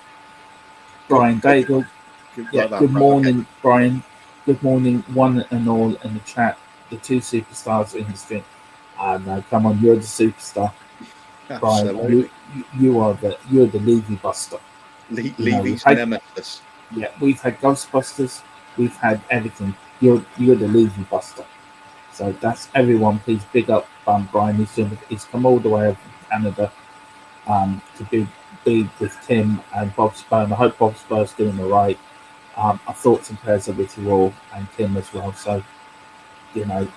Brian Daigle. Good morning, Brian. Good morning, one and all in the chat. The two superstars in the stream. No, come on, you're the superstar. Brian, you're the Levy Buster. Levy's nemesis. Yeah, we've had Ghostbusters, we've had everything. You're the Levy Buster. So that's everyone. Please big up Brian. He's come all the way over from Canada to be with Tim and Bob Spur. I hope Bob Spur's doing all right. Our thoughts and prayers are with you all and Tim as well. So, God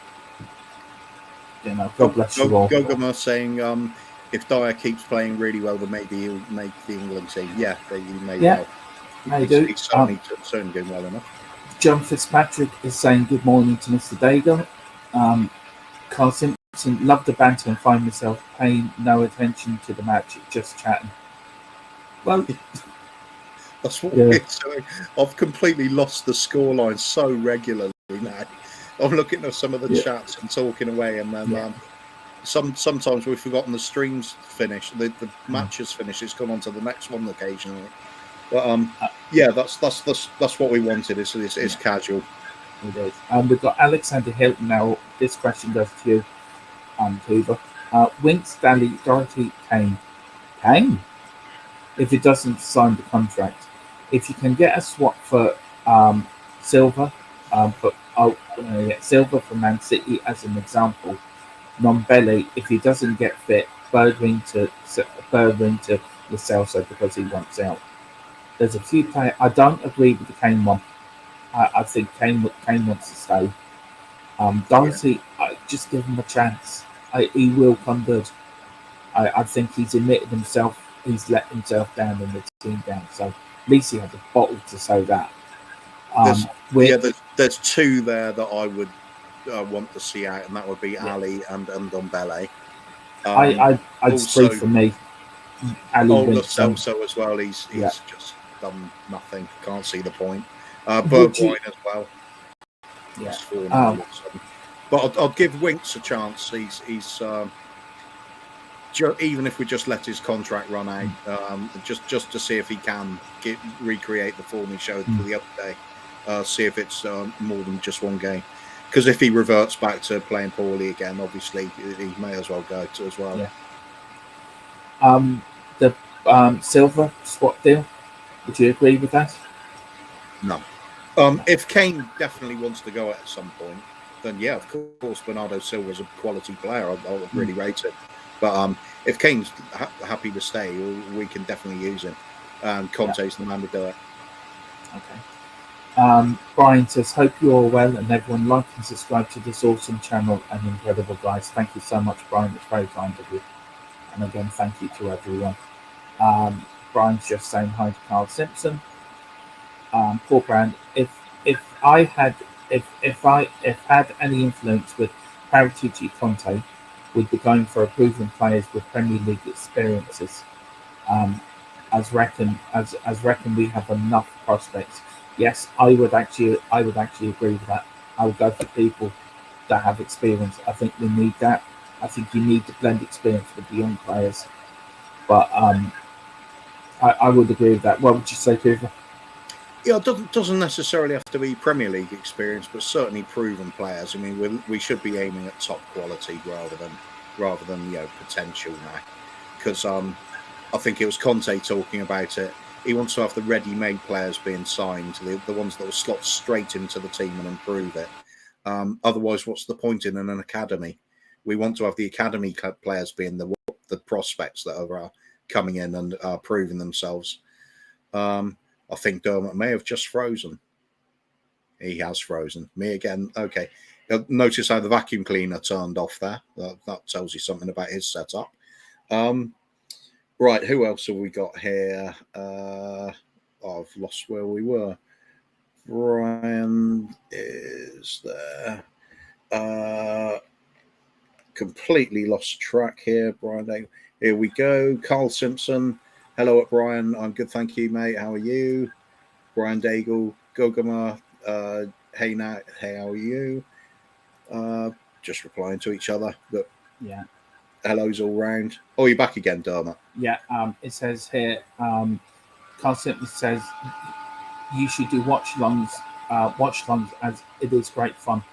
bless you all. Gogama saying if Dyer keeps playing really well, then maybe he'll make the England team. Yeah, he may well. He's certainly doing well enough. John Fitzpatrick is saying good morning to Mr. Daigle. Carl Simpson, love the banter and find myself paying no attention to the match, just chatting. Well, that's what we're doing. I've completely lost the scoreline so regularly now. I'm looking at some of the chats and talking away, and then sometimes we've forgotten the streams finish, the matches finish. It's gone on to the next one occasionally. But that's what we wanted. It's casual. It is. We've got Alexander Hilton now. This question goes to you, Hoover. Winks, Daly, Doherty, Kane. If he doesn't sign the contract, if you can get a swap for Silva, Silva from Man City as an example. Nombele, if he doesn't get fit, Birdwing to Lo Celso because he wants out. There's a few players. I don't agree with the Kane one. I think Kane wants to stay. Doherty, just give him a chance. He will come good. I think he's admitted himself. He's let himself down and the team down. So at least he had the bottle to say that. There's two there that I would want to see out, and that would be Ali and Ndombele. I'd spree for me. Ali Lo Celso as well. He's just done nothing. Can't see the point. Bergwijn as well. Yeah. But I'll give Winks a chance. He's even if we just let his contract run out, just to see if he can recreate the form he showed for the other day. See if it's more than just one game. Because if he reverts back to playing poorly again, obviously he may as well go to as well. Yeah. The Silva swap deal. Would you agree with that? No. If Kane definitely wants to go at some point, then yeah, of course, Bernardo Silva's a quality player. I really rate it. But if Kane's happy to stay, we can definitely use him. And Conte's the man to do it. Okay. Brian says, hope you're all well and everyone like and subscribe to this awesome channel and incredible guys. Thank you so much, Brian. It's very kind of you. And again, thank you to everyone. Brian's just saying hi to Carl Simpson. Paul Brand, if I had any influence with Paratici Conte, we'd be going for proven players with Premier League experiences. As reckon we have enough prospects. Yes, I would actually agree with that. I would go for people that have experience. I think we need that. I think you need to blend experience with the young players. But I would agree with that. What would you say, Cooper? Yeah, it doesn't necessarily have to be Premier League experience, but certainly proven players. I mean, we should be aiming at top quality rather than potential now. Because I think it was Conte talking about it. He wants to have the ready-made players being signed, the ones that will slot straight into the team and improve it. Otherwise, what's the point in an academy? We want to have the academy players being the prospects that are coming in and proving themselves. I think Dermot may have just frozen. He has frozen. Me again. Okay. Notice how the vacuum cleaner turned off there. That tells you something about his setup. Right. Who else have we got here? I've lost where we were. Brian is there. Completely lost track here. Brian, here we go. Carl Simpson. Hello, at Brian. I'm good, thank you, mate. How are you? Brian Daigle, Gogama. Hey, Nat. Hey, how are you? Just replying to each other. But Yeah. hellos all round. Oh, you're back again, Dermot. Yeah. It says here, Carl Simpson says you should do watch-alongs as it is great fun.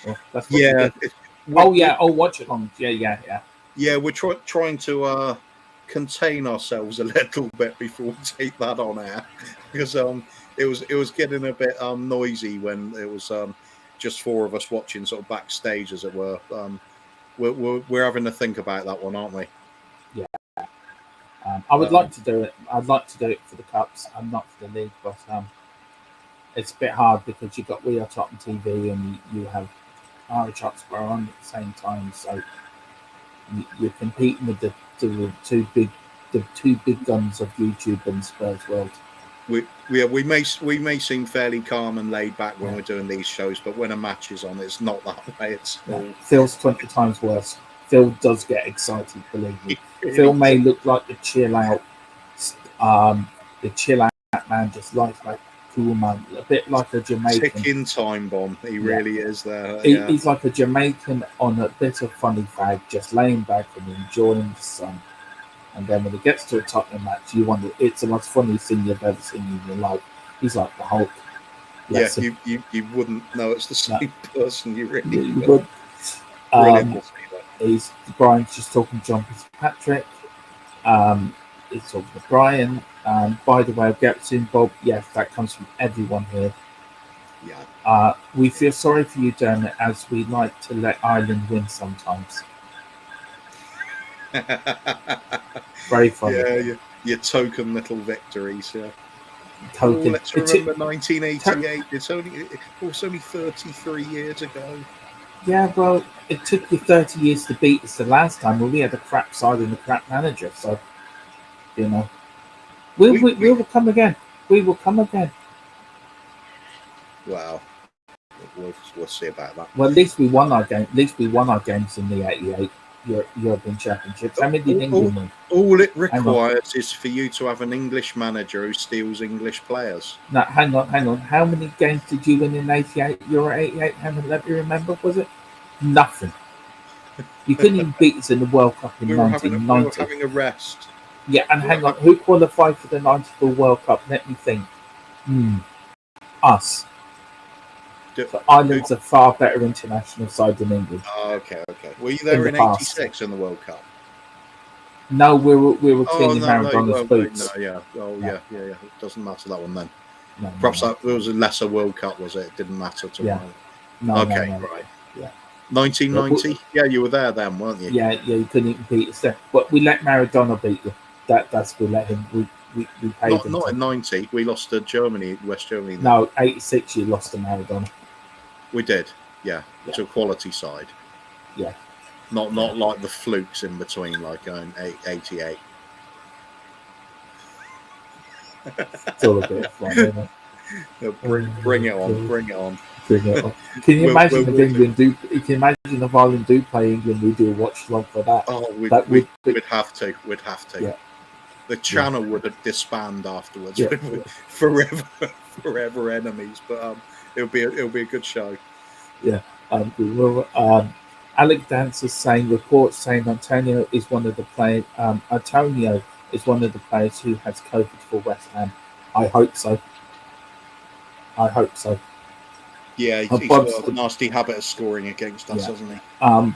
Well, that's what we Yeah. did. Watch-alongs. Yeah. We're trying to contain ourselves a little bit before we take that on air because it was getting a bit noisy when it was just four of us watching sort of backstage, as it were. We're having to think about that one, aren't we? Yeah. I would like to do it. I'd like to do it for the cups and not for the league, but it's a bit hard because you've got We Are Tottenham TV and you have Irish Hotspur on at the same time, so you're competing with the two big guns of YouTube and Spurs World. We may seem fairly calm and laid back when we're doing these shows, but when a match is on, it's not that way. It's Phil's 20 times worse. Phil does get excited, believe me. Phil may look like the chill out man, just like cool man, a bit like a Jamaican. Ticking time bomb. He really is there. He's like a Jamaican on a bit of funny fag, just laying back and enjoying the sun. And then when he gets to a Tottenham match, you wonder, it's the most funniest thing you've ever seen in your life. He's like the Hulk. You wouldn't know it's the same person. You really would. Brian's just talking to John Fitzpatrick. He's talking to Brian. By the way, I'll get soon, Bob. Yes, that comes from everyone here. Yeah. We feel sorry for you, Dermot, as we like to let Ireland win sometimes. Very funny. Yeah, your token little victories. Yeah. Token. Let's remember 1988. It's only 33 years ago. Yeah, well, it took you 30 years to beat us the last time. Well, we had a crap side and a crap manager, so you know, we will come again. We will come again. Well, we'll see about that. Well, at least we won our game. At least we won our games in the '88 European Championships. How many did England win? All it requires is for you to have an English manager who steals English players. No, hang on. How many games did you win in '88? Euro '88? How many? Let me remember. Was it nothing? You couldn't even beat us in the World Cup in 1990. We were having a rest. Yeah, and hang on. Who qualified for the '94 World Cup? Let me think. Us. So Ireland's a far better international side than England. Oh, okay. Were you there in '86 in the World Cup? No, we were cleaning Maradona's boots. No, yeah. Oh, yeah. It doesn't matter that one then. No, perhaps that was a lesser World Cup, was it? It didn't matter to me. No, okay, right. Yeah. 1990. Yeah, you were there then, weren't you? Yeah. You couldn't even beat us there, but we let Maradona beat you. That's we let him. We paid him. Not in '90. We lost to Germany, West Germany. No, '86. You lost to Maradona. We did, yeah, to a quality side. Yeah. Not like the flukes in between, like going 88. It's all a bit of fun, isn't it? Bring it on. Can you imagine if England do? Can you imagine if Ireland do play England? We do a watch along for that. Oh, we'd have to. We'd have to. Yeah. The channel would have disbanded afterwards. Yeah. forever enemies. But it'll be a good show. Yeah, we will. Alec Dance is saying reports saying Antonio is one of the players. Antonio is one of the players who has COVID for West Ham. I hope so. Yeah, he's got a nasty habit of scoring against us, hasn't he?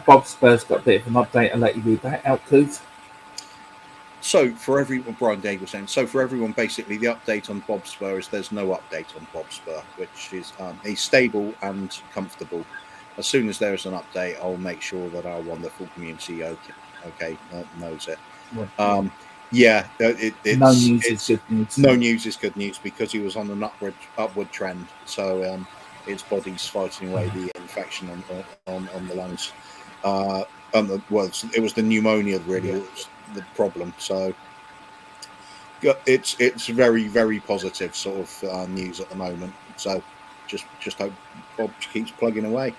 Bob Spurs got a bit of an update. I'll let you read that out, Cooth. So for everyone, Brian Daigle was saying, so for everyone, basically the update on Bob Spur is there's no update on Bob Spur, which is he's stable and comfortable. As soon as there is an update, I'll make sure that our wonderful community knows it. Yeah, No news is good news. No news is good news because he was on an upward trend. So his body's fighting away the infection on the lungs. It was the pneumonia really was the problem. So it's very, very positive sort of news at the moment. So just hope Bob keeps plugging away.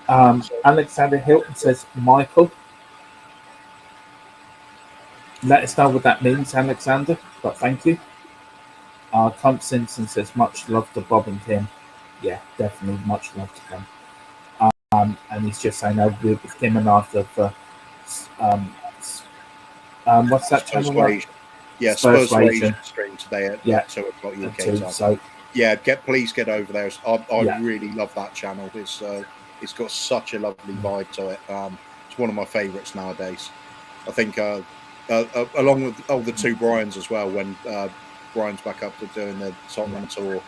Alexander Hilton says, Michael, let us know what that means, Alexander, but thank you. Clump Simpson says, much love to Bob and Kim. Yeah, definitely much love to Kim. And he's just saying, I'll be with Kim and Arthur for what's that channel? Like? Yeah, Spurs stream today at 2 o'clock UK time. So yeah, please get over there. I really love that channel. It's got such a lovely vibe to it. It's one of my favourites nowadays. I think along with the two Brians as well. When Brian's back up to doing the Tottenham tour,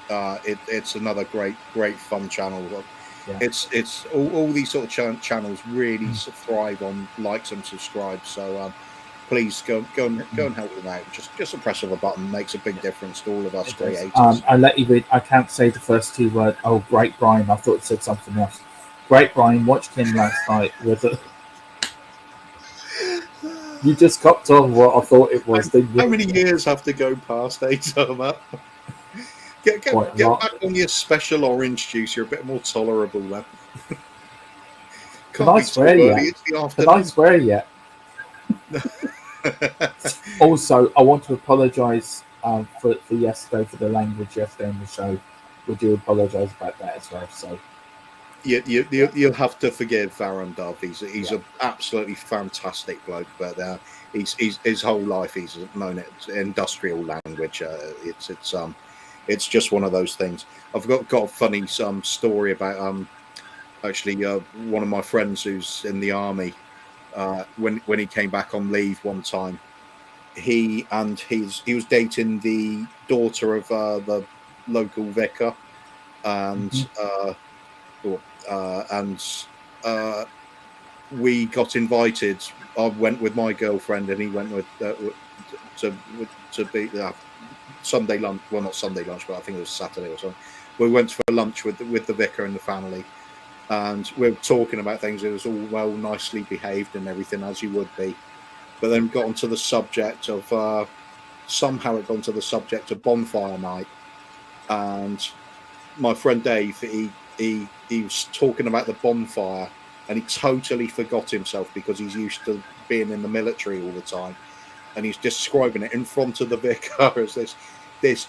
it's another great fun channel. Yeah. It's all these sort of channels really thrive on likes and subscribes. So please go and help them out. Just a press of a button makes a big difference to all of us creators. I'll let you read. I can't say the first two words. Oh, great Brian! I thought it said something else. Great Brian, watched him last night with it. You just copped on what I thought it was. How many years have to go past, Thomas? Get back on your special orange juice. You're a bit more tolerable then. Can I swear yet? Can I swear yet? Also, I want to apologise for yesterday, for the language yesterday in the show. We do apologise about that as well. So you'll have to forgive Aaron Dove. He's an absolutely fantastic bloke, but he's his whole life he's known it industrial language. It's just one of those things. I've got a funny story about actually one of my friends who's in the army. When he came back on leave one time, he was dating the daughter of the local vicar, and we got invited. I went with my girlfriend, and he went with to be Sunday lunch. Well, not Sunday lunch, but I think it was Saturday or something. We went for lunch with the vicar and the family. And we were talking about things. It was all nicely behaved and everything, as you would be. But then got onto the subject of somehow it got onto the subject of bonfire night. And my friend Dave, he was talking about the bonfire, and he totally forgot himself because he's used to being in the military all the time. And he's describing it in front of the vicar as this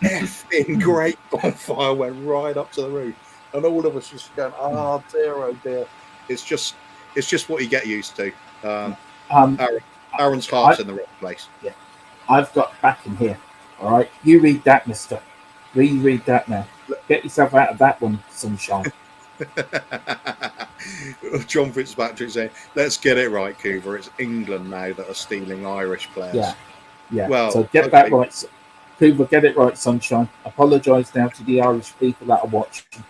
effing great bonfire went right up to the roof. And all of us just going, oh dear. It's just what you get used to. Aaron's heart's in the right place. Yeah. I've got back in here. All right. You read that, mister. Read that now. Get yourself out of that one, sunshine. John Fitzpatrick saying, let's get it right, Coover. It's England now that are stealing Irish players. Yeah. Well, so get that right. Coover, get it right, sunshine. Apologise now to the Irish people that are watching.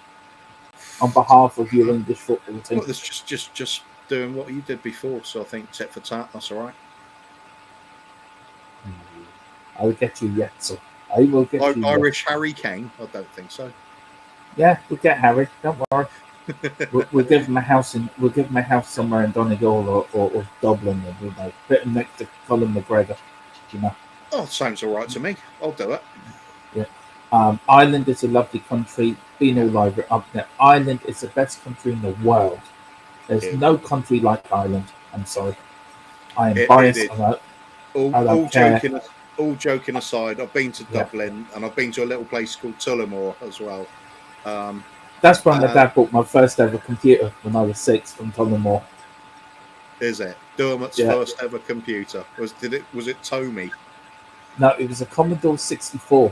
On behalf of your English football team. Well, it's just doing what you did before, so I think tit for tat, that's all right. I will get you yet, so I will get you Irish yet. Harry Kane? I don't think so. Yeah, we'll get Harry. Don't worry. we'll give him a house somewhere in Donegal or Dublin, and put him next to Colin McGregor. Oh, sounds all right to me. I'll do it. Yeah. Ireland is a lovely country. Been all over up there. Ireland is the best country in the world. There's no country like Ireland. I'm sorry. I am biased on that. All joking aside, I've been to Dublin and I've been to a little place called Tullamore as well. That's where my dad bought my first ever computer when I was 6 from Tullamore. Is it? Dermot's first ever computer. Was it Tomy? No, it was a Commodore 64.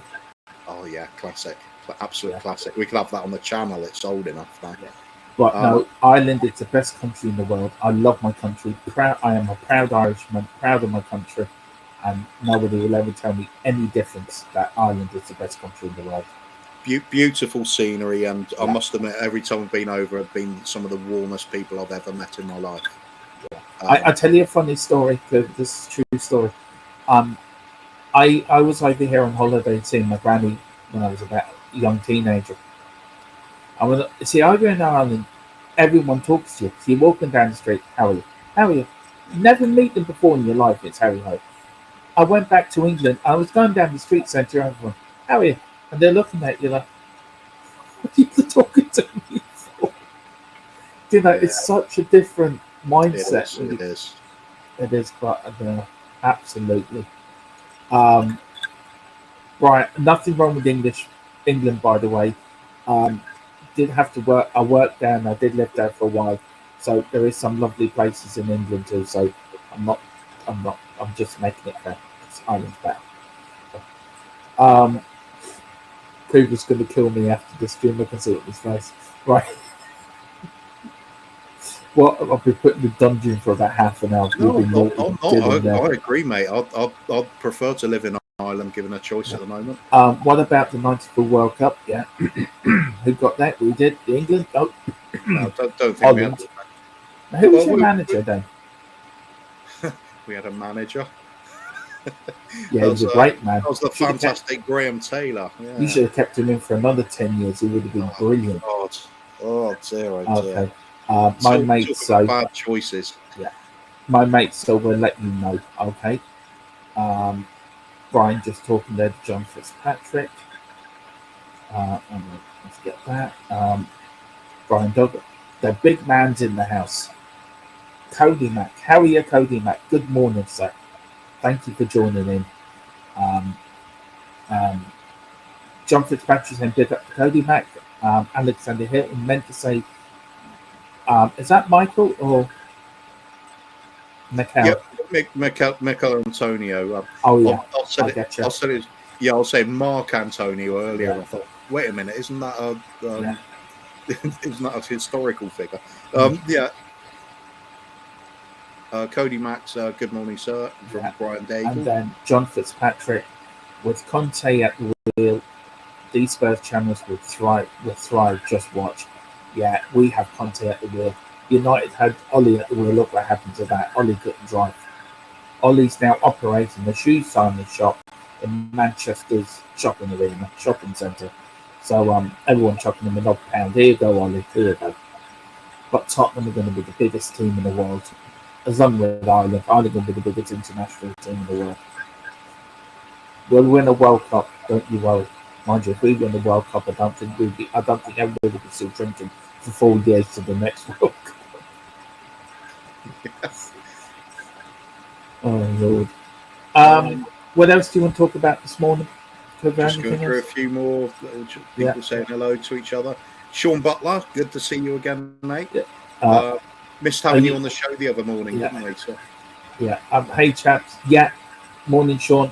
Oh yeah, classic. Absolute classic. We could have that on the channel. It's old enough now. Yeah. But no, Ireland is the best country in the world. I love my country. I am a proud Irishman, proud of my country, and nobody will ever tell me any difference that Ireland is the best country in the world. Beautiful scenery, and I must admit, every time I've been over, I've been some of the warmest people I've ever met in my life. Yeah. I tell you a funny story, because this is a true story. I was over here on holiday seeing my granny when I was about a young teenager. And when see over in Ireland, everyone talks to you. So you're walking down the street, how are you? How are you? Never meet them before in your life. It's Harry Ho. I went back to England. I was going down the street saying to everyone, how are you? And they're looking at you like, what are you talking to me for? You know, it's such a different mindset. It is. It is, but absolutely. Right, nothing wrong with England, by the way. Did have to work. I worked there and I did live there for a while, so there is some lovely places in England too. So I'm just making it fair. It's Ireland's better. Cooper's going to kill me after this stream. I can see it in his face. Right. Well, I'll be putting the dungeon for about half an hour. I agree, mate. I'd prefer to live in Ireland given a choice at the moment. What about the 94 World Cup? Yeah. Who got that? We did. England? Oh. No, don't think Holland. we had. Who was your manager then? We had a manager. Yeah, he was a great man. That was the fantastic Graham Taylor. Yeah. You should have kept him in for another 10 years. He would have been brilliant. God. Oh, dear. Okay. My mates, so bad choices. Yeah, my mates, so we'll let you know. Okay. Brian just talking there to John Fitzpatrick. Let's get that. Brian Doug, the big man's in the house. Cody Mack, how are you, Cody Mack? Good morning, sir. Thank you for joining in. John Fitzpatrick saying big up to Cody Mack. Alexander Hilton meant to say. Is that Michael or Michael? Yep, Michael Antonio. Oh yeah, I'll say it. Yeah, I'll say Mark Antonio earlier. Yeah. I thought, wait a minute, isn't that isn't that a historical figure? Yeah. Cody Max, good morning, sir. From Brian Daigle. And then John Fitzpatrick, with Conte at the wheel, these Spurs channels will thrive. Just watch. Yeah, we have Conte at the wheel. United had Ollie at the wheel. Look what happened to that. Ollie couldn't drive. Ollie's now operating the shoe signing shop in Manchester's shopping centre. So everyone chucking him a £1. Here you go, Ollie. Here you go. But Tottenham are going to be the biggest team in the world. As long as Ireland are going to be the biggest international team in the world. We'll win a World Cup, don't you worry. Mind you, if we win the World Cup, I don't think everybody will be still drinking for 4 years to the next World Cup. Yes. Oh Lord. What else do you want to talk about this morning? Just go through a few more people saying hello to each other. Sean Butler, good to see you again, mate. Missed having you on the show the other morning, didn't we? So. Yeah. Hey chaps. Yeah. Morning, Sean.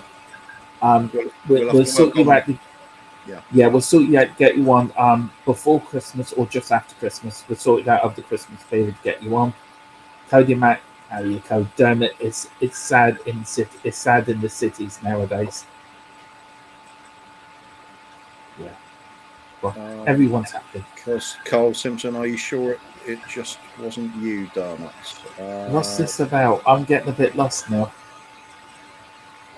We'll sort you out. We'll sort you out, get you on before Christmas or just after Christmas. We'll sort it out of the Christmas period, get you on. Cody Mac, how you go? Damn it, it's sad in the city. It's sad in the cities nowadays. Yeah, well, everyone's happy. Because Carl Simpson, are you sure it just wasn't you, Dermot? What's this about? I'm getting a bit lost now.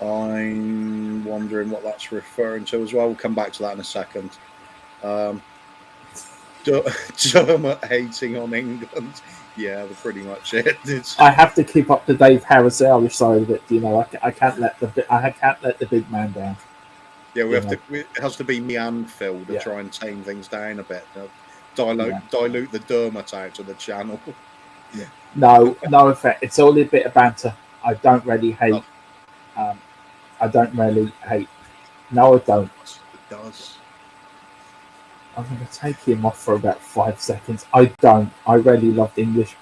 I'm wondering what that's referring to as well. We'll come back to that in a second. Dermot hating on England. Yeah, that's pretty much it. I have to keep up to Dave Harris Irish side of it. You know, I can't let the big man down. Yeah, it has to be me and Phil to try and tame things down a bit. Dilute the Dermot out of the channel. Yeah. No effect. It's only a bit of banter. I don't really hate. I don't really hate. No, I don't. It does. I'm going to take him off for about 5 seconds. I don't. I really loved England.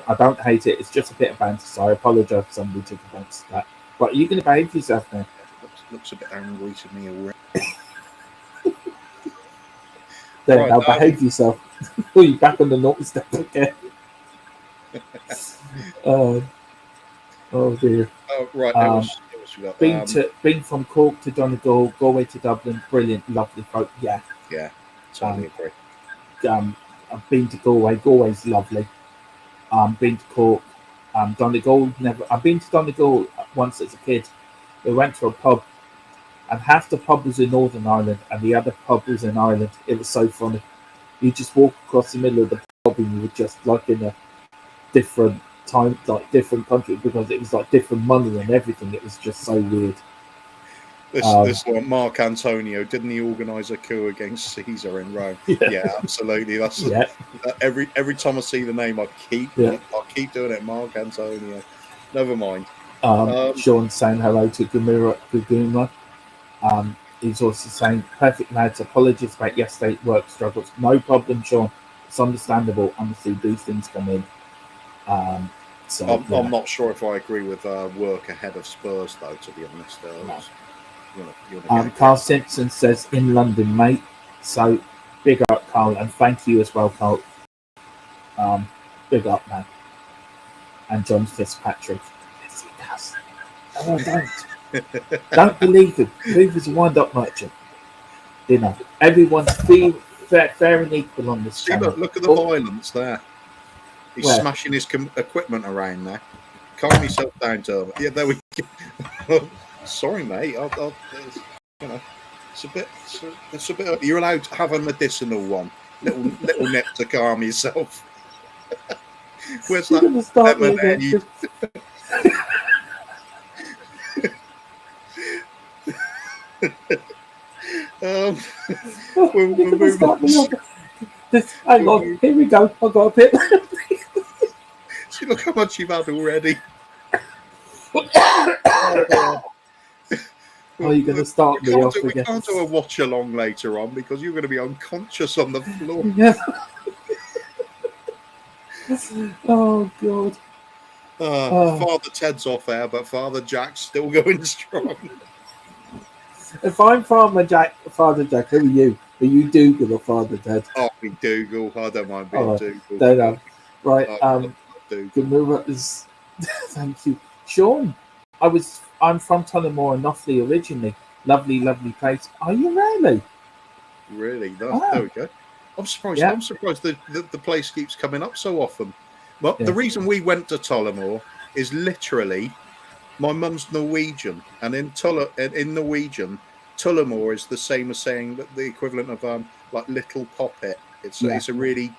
I don't hate it. It's just a bit of banter. So I apologise if somebody took offence to that. But you're going to behave yourself now. Looks a bit angry to me already. Then right, now behave yourself. You're back on the naughty step again. Oh dear. Oh, right. Been from Cork to Donegal, Galway to Dublin, brilliant, lovely folk. Yeah, totally agree. I've been to Galway. Galway's lovely. Been to Cork, Donegal. Never. I've been to Donegal once as a kid. We went to a pub, and half the pub was in Northern Ireland, and the other pub was in Ireland. It was so funny. You just walk across the middle of the pub, and you were just like in a different time, like different country, because it was like different money and everything. It was just so weird. This one, Mark Antonio, didn't he organise a coup against Caesar in Rome? Yeah, absolutely. That's every time I see the name, I keep doing it. Mark Antonio. Never mind. Sean saying hello to Guguma. He's also saying, perfect lads, apologies about yesterday's work struggles. No problem, Sean. It's understandable. Honestly, these things come in. I'm not sure if I agree with work ahead of Spurs, though, to be honest. Carl Simpson says, in London, mate. So, big up, Carl, and thank you as well, Carl. Big up, man. And John Fitzpatrick. Yes, he does. Oh, don't believe him. Hoover's a wind-up merchant. You know, everyone's fair and equal on this channel. Look at the violence there. He's smashing his equipment around there. Calm yourself down, Dermot. Yeah, there we go. Sorry, mate. It's a bit. You're allowed to have a medicinal one. Little nip to calm yourself. Where's that? Hang on, here we go. I got a bit. See, look how much you've had already. Are you going to start me off again? We can't do a watch along later on because you're going to be unconscious on the floor. Yeah. Oh God. Father Ted's off air, but Father Jack's still going strong. If I'm Father Jack, who are you? Are you Dougal or Father Ted? I'll be Dougal. I don't mind being Dougal. Don't know. Right. Dougal. Is thank you, Sean. I'm from Tullamore and Offaly originally. Lovely place. Are you really? Really? There we go. I'm surprised. Yeah. I'm surprised the place keeps coming up so often. Well, the reason we went to Tullamore is literally my mum's Norwegian, and in Norwegian, Tullamore is the same as saying that the equivalent of like little poppet. It's a really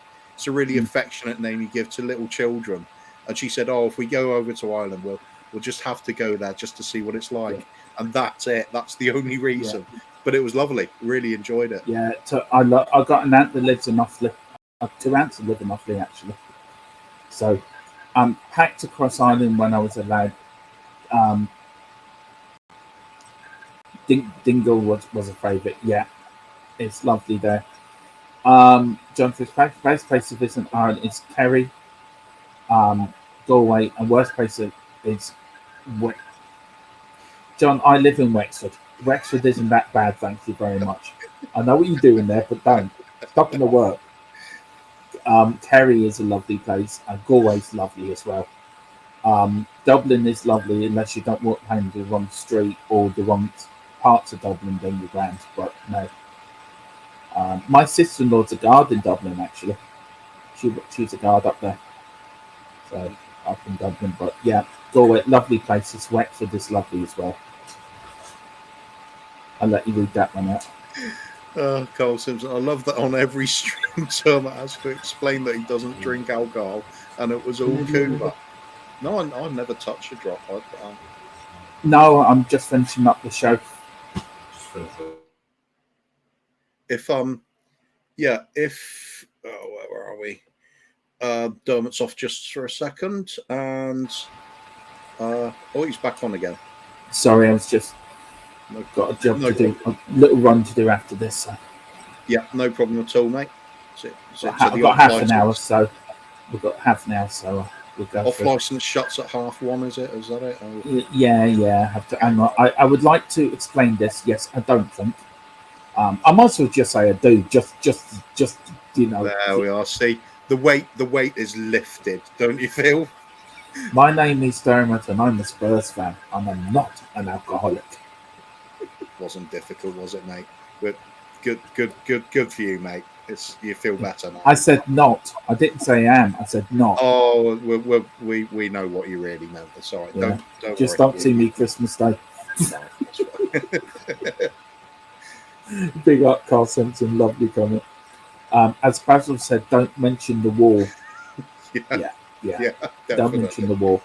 affectionate name you give to little children. And she said, "Oh, if we go over to Ireland, we'll just have to go there just to see what it's like." Yeah. And that's it. That's the only reason. Yeah. But it was lovely. Really enjoyed it. Yeah, I got an aunt that lives in Offaly. 2 aunts that live in Offaly, actually. So, packed across Ireland when I was a lad. Dingle was a favourite. Yeah, it's lovely there. John Fitzpatrick, best place to visit in Ireland is Kerry, Galway, and worst place is John, I live in Wexford. Wexford isn't that bad, thank you very much. I know what you're doing there, but don't. Stop in the work. Kerry is a lovely place, and Galway's lovely as well. Dublin is lovely unless you don't walk down the wrong street or the wrong parts of Dublin, then you're grand. But no. My sister-in-law's a guard in Dublin, actually. She's a guard up there. So, up in Dublin. But yeah, Galway, lovely places. Wexford is lovely as well. I'll let you read that one out. Carl Simpson, I love that on every stream Dermot has to explain that he doesn't drink alcohol, and it was all Cuba. No, I never touched a drop. No, I'm just finishing up the show. Where are we? Dermot's off just for a second, and he's back on again. Sorry, I've got a job to do, a little run to do after this. So. Yeah, no problem at all, mate. I've got half an hour, so we've got half an hour, so we'll go. Off license shuts at 1:30, is it? Is that it? Or... Yeah. I have to. Hang on. I would like to explain this. Yes, I don't think. I might as well just say I do. Just you know. There we are. See, the weight is lifted. Don't you feel? My name is Dermot, and I'm a Spurs fan, and I'm not an alcoholic. Wasn't difficult, was it, mate? But good for you, mate. You feel better now. I said not. I didn't say am. I said not. Oh, we know what you really meant. It's all right. Yeah. Don't Just worry. don't see me Christmas Day. No, that's fine. Big up, Carl Simpson. Lovely comment. As Basil said, don't mention the wall. yeah, Yeah. Don't definitely. mention the wall.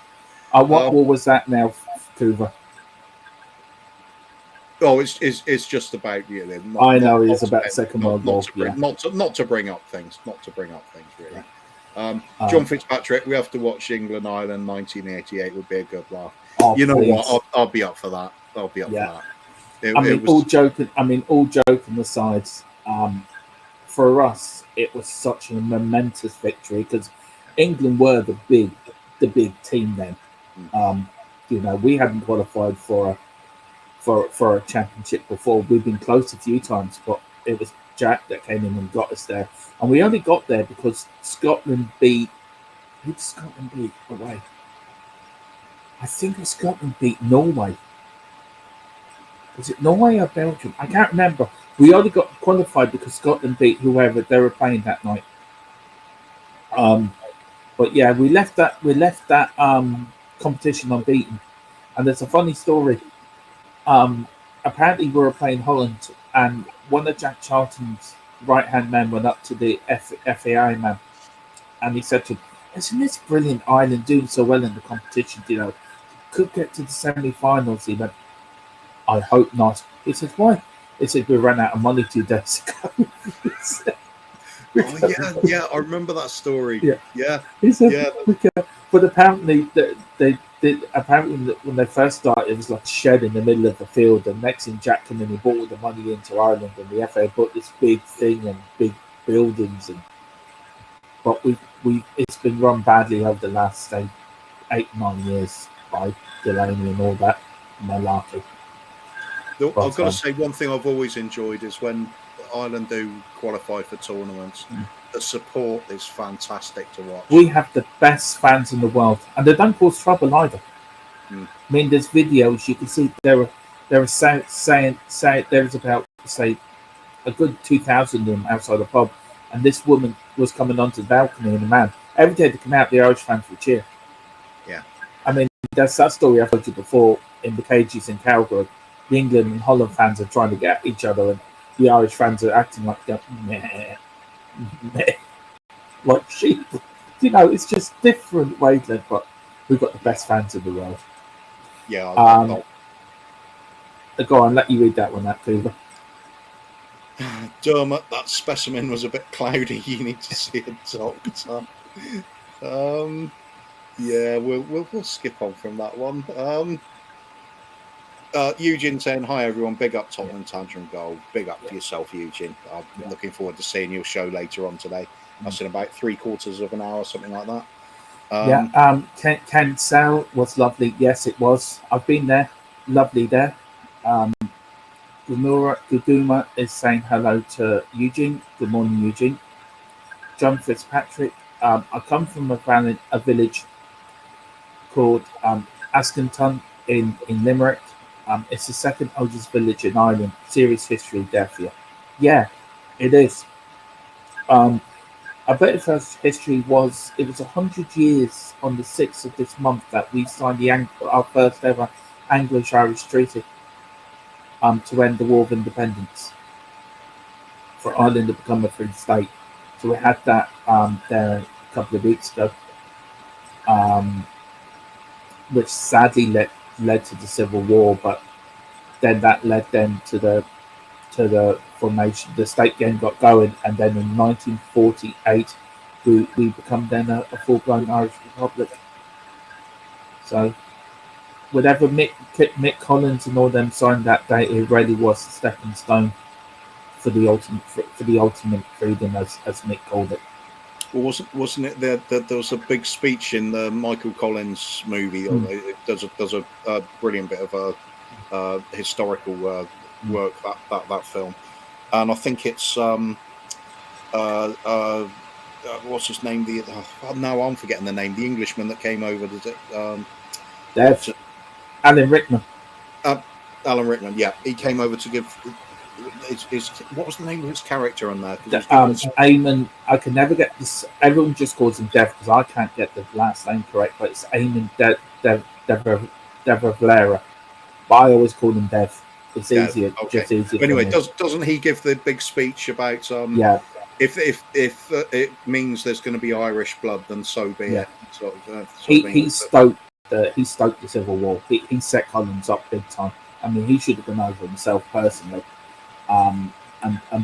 What wall was that now, Kuva? Oh, it's just about I know it's about the Second World War. Not to bring up things. Really. John Fitzpatrick, we have to watch England Ireland 1988. Would be a good laugh. Oh, you know please. what? I'll be up for that. I'll be up for that. All joking aside, for us, it was such a momentous victory because England were the big team then. We hadn't qualified for a championship before. We've been close a few times, but it was Jack that came in and got us there. And we only got there because Scotland beat. Who did Scotland beat away? I think Scotland beat Norway. Was it Norway or Belgium? I can't remember. We only got qualified because Scotland beat whoever they were playing that night. But yeah, we left that competition unbeaten. And there's a funny story. Apparently we were playing Holland, and one of Jack Charlton's right-hand men went up to the FAI man, and he said to him, "Isn't this brilliant? Ireland doing so well in the competition, could get to the semi-finals." He went, "I hope not." He said, "Why?" He said, "We ran out of money 2 days ago." Yeah, I remember that story. Yeah. He said, but apparently apparently when they first started, it was like a shed in the middle of the field, and next thing Jack came in, he brought all the money into Ireland, and the FA bought this big thing and big buildings, but it's been run badly over the last 8-9 years by Delaney and all that malarkey. I've got to say, one thing I've always enjoyed is when Ireland do qualify for tournaments, the support is fantastic to watch. We have the best fans in the world, and they don't cause trouble either. I mean, there's videos you can see there are saying there was about say a good 2,000 of them outside the pub, and this woman was coming onto the balcony, and the man every day they come out, the Irish fans would cheer. Yeah, I mean that's that story I've told you before in the cages in Calgary. The England and Holland fans are trying to get at each other, and the Irish fans are acting like meh, like sheep. It's just different wavelength, but we've got the best fans in the world. Yeah. Go on, let you read that one out, Coover. Dermot, that specimen was a bit cloudy. You need to see a doctor. Yeah, we'll skip on from that one. Eugene saying, "Hi everyone, big up Tottenham Tantrum Goal. Big up to yourself, Eugene. I'm looking forward to seeing your show later on today. That's in about 3/4 of an hour, something like that." Ken Sal was lovely. Yes, it was. I've been there. Lovely there. Guduma is saying hello to Eugene. Good morning, Eugene. John Fitzpatrick. I come from a village called Askinton in Limerick. It's the second oldest village in Ireland. Serious history there for you. Yeah, it is. A bit of first history was it was 100 years on the 6th of this month that we signed our first ever English-Irish treaty to end the War of Independence for Ireland to become a free state. So we had that there a couple of weeks ago, which sadly led to the Civil War, but then that led then to the formation. The state game got going, and then in 1948 we become then a full-blown Irish Republic. So whatever Mick Collins and all them signed that day, it really was a stepping stone for the ultimate freedom, as Mick called it. Well, wasn't it there was a big speech in the Michael Collins movie? It does a brilliant bit of a historical work, that film, and I think it's what's his name? Now I'm forgetting the name. The Englishman that came over. Does it? Alan Rickman. Alan Rickman. Yeah, he came over to give what was the name of his character on there? 'Cause Eamon, I can never get this. Everyone just calls him Dev because I can't get the last name correct, but it's Eamon Devrevlera. But I always call him Dev. It's easier, just easier. But anyway, doesn't he give the big speech about if it means there's going to be Irish blood, then so be it. He stoked the Civil War. He set Collins up big time. I mean, he should have gone over himself personally, and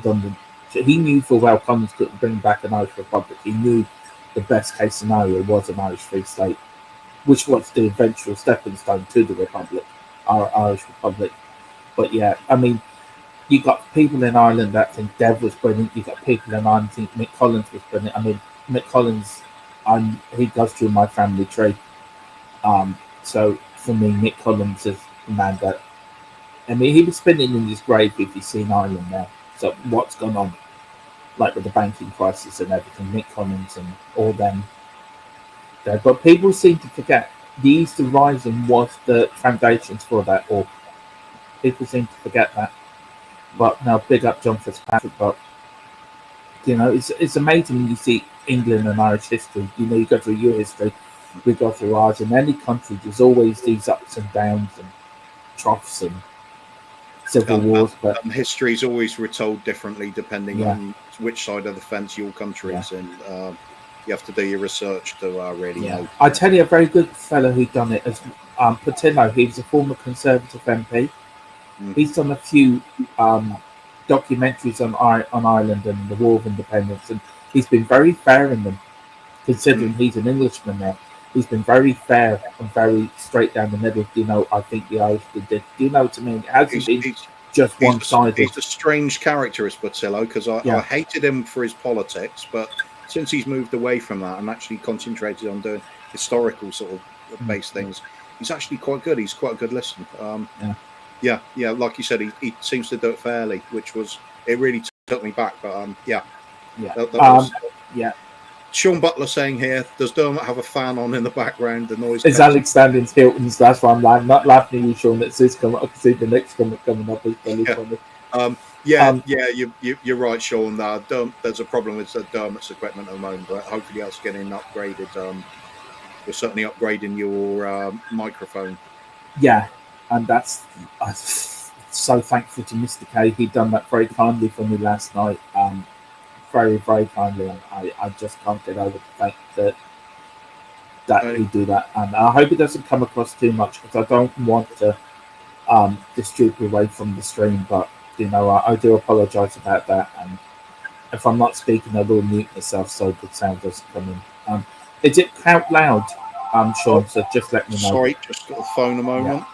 done the. He knew full well Collins couldn't bring back an Irish Republic. He knew the best case scenario was an Irish Free State, which was the eventual stepping stone to the Republic, our Irish Republic. But yeah, I mean, you got people in Ireland that think Dev was brilliant. You got people in Ireland think Mick Collins was brilliant. I mean, Mick Collins, he goes through my family tree. So for me, Mick Collins is the man that. I mean, he was spinning in his grave if you've seen Ireland now. So what's gone on, like with the banking crisis and everything, Mick Collins and all them. There, but people seem to forget the Easter Rising was the foundations for that all. People seem to forget that. But now, big up John Fitzpatrick. But you know, it's amazing when you see England and Irish history. You know, you go through your history, we go through ours. In any country, there's always these ups and downs and troughs and civil wars. But history is always retold differently depending on which side of the fence your country is in. You have to do your research to really know. I tell you, a very good fellow who done it as Patillo. He was a former Conservative MP. He's done a few documentaries on Ireland and the War of Independence, and he's been very fair in them, considering he's an Englishman now. He's been very fair and very straight down the middle. You know, I think the Irish did this. You know what I mean? It hasn't been just one-sided. He's a strange character, as Patillo, because I hated him for his politics, but since he's moved away from that and actually concentrated on doing historical sort of based things, he's actually quite good. He's quite a good listener. Yeah, like you said, he seems to do it fairly, which was, it really took me back. But Sean Butler saying here, does Dermot have a fan on in the background? The noise. It's Alex Standings Hilton's. That's why I'm not laughing at you, Sean. That's this coming up. I can see the next comment coming up. Is really funny. You're right, Sean. There's a problem with Dermot's equipment at the moment, but hopefully that's getting upgraded. We're certainly upgrading your microphone. Yeah, and that's so thankful to Mr. K. He done that very kindly for me last night. Very, very kindly, and I just can't get over the fact that he do that. And I hope it doesn't come across too much because I don't want to distribute away from the stream, but you know, I do apologise about that, and if I'm not speaking, I will mute myself so the sound doesn't come in. Is it out loud, Sean? So just let me know. Sorry, just got the phone a moment. Yeah.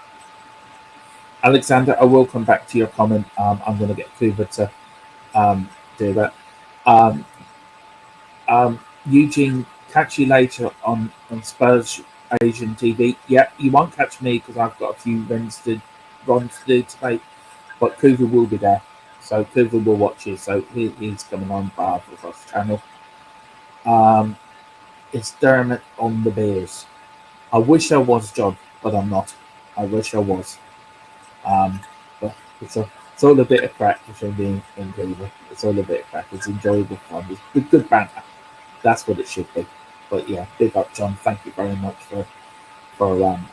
Alexander, I will come back to your comment. I'm going to get Cooper to do that. Eugene, catch you later on Spurs Asian TV. Yeah, you won't catch me because I've got a few runs to do today. But Coover will be there, so Coover will watch you. So he's coming on behalf of us channel. It's Dermot on the Bears. I wish I was, John, but I'm not. I wish I was. But it's all a bit of crack between being in Coover. It's all a bit of crack. It's enjoyable fun. It's good banter. That's what it should be. But yeah, big up, John. Thank you very much for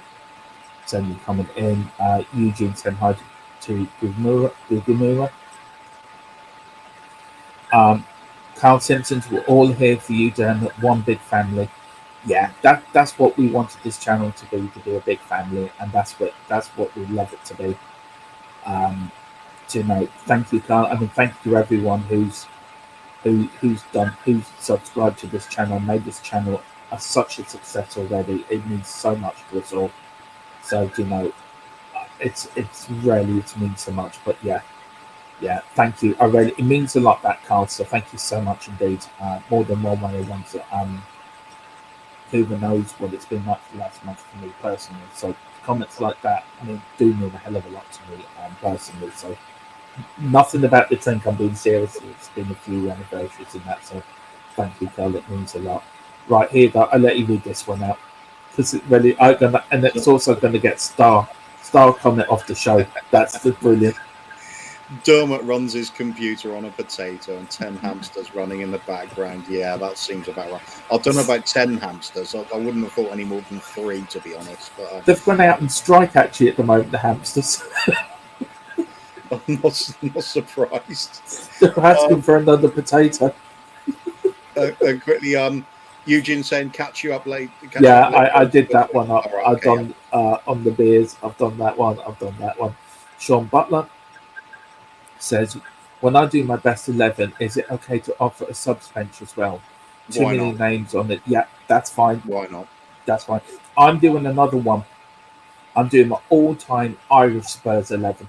sending a comment in. Eugene said hi to Gugumura. Carl Simpsons, we're all here for you, Dermot. One big family. Yeah, that's what we wanted this channel to be a big family, and that's what we love it to be. Thank you, Carl. I mean, thank you everyone who's subscribed to this channel, made this channel such a success already. It means so much to us all. So it means so much. But yeah, thank you. It means a lot, that, Carl. So thank you so much indeed. More than one way or once. Who knows what it's been like for the last month for me personally. So comments like that, do mean a hell of a lot to me personally. So nothing about the drink, I'm being serious. It's been a few anniversaries in that. So thank you, Carl. It means a lot. Right, here you go. I'll let you read this one out because it really, and it's also going to get star comment off the show. That's brilliant. Dermot runs his computer on a potato and 10 hamsters running in the background. Yeah, that seems about right. I don't know about 10 hamsters. I wouldn't have thought any more than 3, to be honest. But They've gone out and strike actually at the moment, the hamsters. I'm not surprised. They're asking for another potato. Quickly, Eugene saying, catch you up late. I did that one up. Right, I've done on the beers. I've done that one. Sean Butler says, when I do my best 11, is it okay to offer a subbench as well? Too Why many not? names on it. Yeah, that's fine. Why not? That's fine. I'm doing another one. I'm doing my all-time Irish Spurs 11.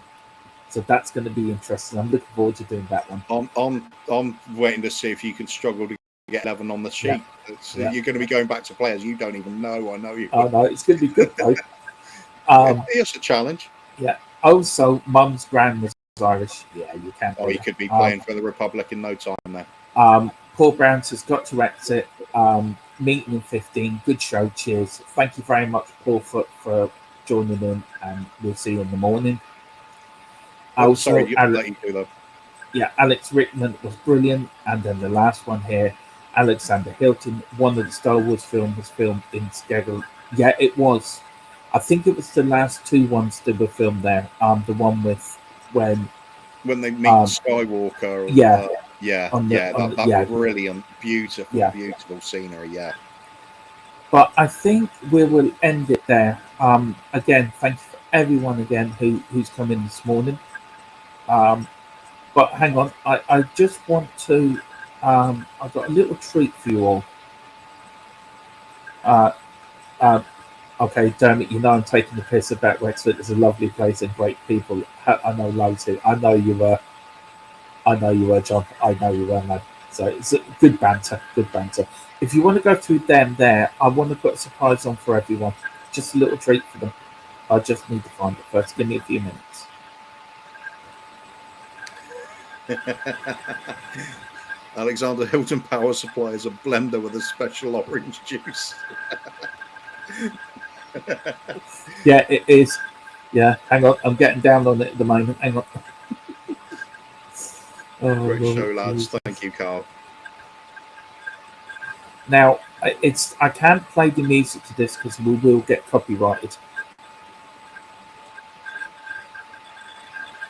So that's going to be interesting. I'm looking forward to doing that one. I'm waiting to see if you can struggle to get 11 on the sheet. Yeah. You're going to be going back to players you don't even know. I know you. Oh no, it's going to be good though. It's a challenge. Yeah. Also, Mum's gran was Irish. Yeah, you can. Oh, you could be playing for the Republic in no time there. Paul Brown has got to exit. Meeting in 15. Good show. Cheers. Thank you very much, Paul, for joining in, and we'll see you in the morning. Also, Sorry, let you do that. Yeah, Alex Rickman was brilliant. And then the last one here, Alexander Hilton, one of the Star Wars films was filmed in Skegness. Yeah, it was. I think it was the last 2 ones that were filmed there. The one with when they meet Skywalker. Yeah. That brilliant, beautiful scenery. Yeah. But I think we will end it there. Again, thank you for everyone again who's come in this morning. But hang on, I just want to. I've got a little treat for you all. Okay, Dermot, you know I'm taking the piss about Wexford. It's a lovely place and great people. I know loads here. I know you were, John. I know you were, man. So it's a good banter. If you want to go through them there, I want to put a surprise on for everyone. Just a little treat for them. I just need to find it first. Give me a few minutes. Alexander Hilton Power Supply is a blender with a special orange juice. Yeah, it is. Yeah, hang on. I'm getting down on it at the moment. Hang on. Great show, lads. Thank you, Carl. Now, I can't play the music to this because we will get copyrighted.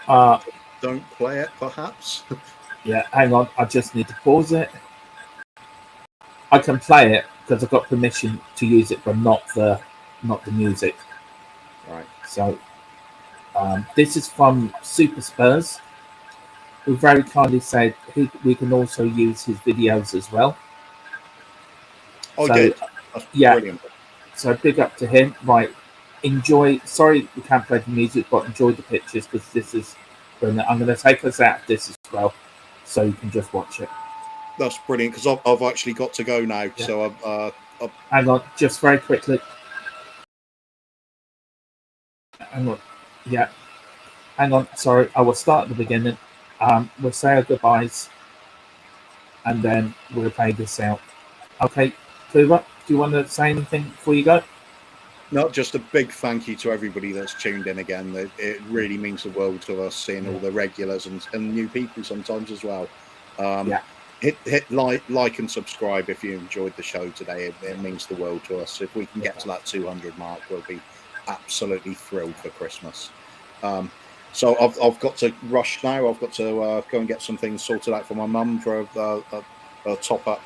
Don't play it, perhaps. Yeah, hang on. I just need to pause it. I can play it because I've got permission to use it, but not the music. Right. So, this is from Super Spurs, who very kindly said we can also use his videos as well. Oh, so, good. That's brilliant. So big up to him. Right. Enjoy. Sorry we can't play the music, but enjoy the pictures because this is brilliant. I'm going to take us out of this as well, so you can just watch it. That's brilliant because I've actually got to go now. Yeah. So hang on, just very quickly. Hang on. Yeah. Hang on. Sorry, I will start at the beginning. We'll say our goodbyes, and then we'll play this out. Okay, Kluber, do you want to say anything before you go? No, just a big thank you to everybody that's tuned in again. It really means the world to us seeing all the regulars and new people sometimes as well. Hit like and subscribe if you enjoyed the show today. It means the world to us. If we can get to that 200 mark, we'll be absolutely thrilled for Christmas. So I've got to rush now. I've got to go and get some things sorted out for my mum for a top-up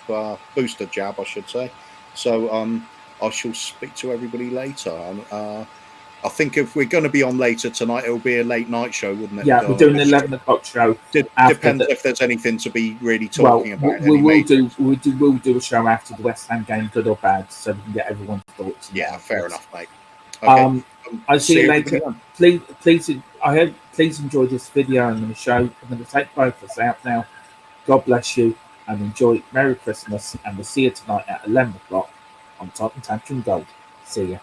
booster jab, I should say. So I shall speak to everybody later. I think if we're going to be on later tonight, it'll be a late night show, wouldn't it? Yeah, we're doing an 11 o'clock show. Depends if there's anything to be really talking about. We'll do a show after the West Ham game, good or bad, so we can get everyone's thoughts. Yeah, fair enough, mate. Okay. I'll see you later. Please enjoy this video and the show. I'm going to take both of us out now. God bless you and enjoy. Merry Christmas, and we'll see you tonight at 11 o'clock on Tottenham Tantrum Gold. See you.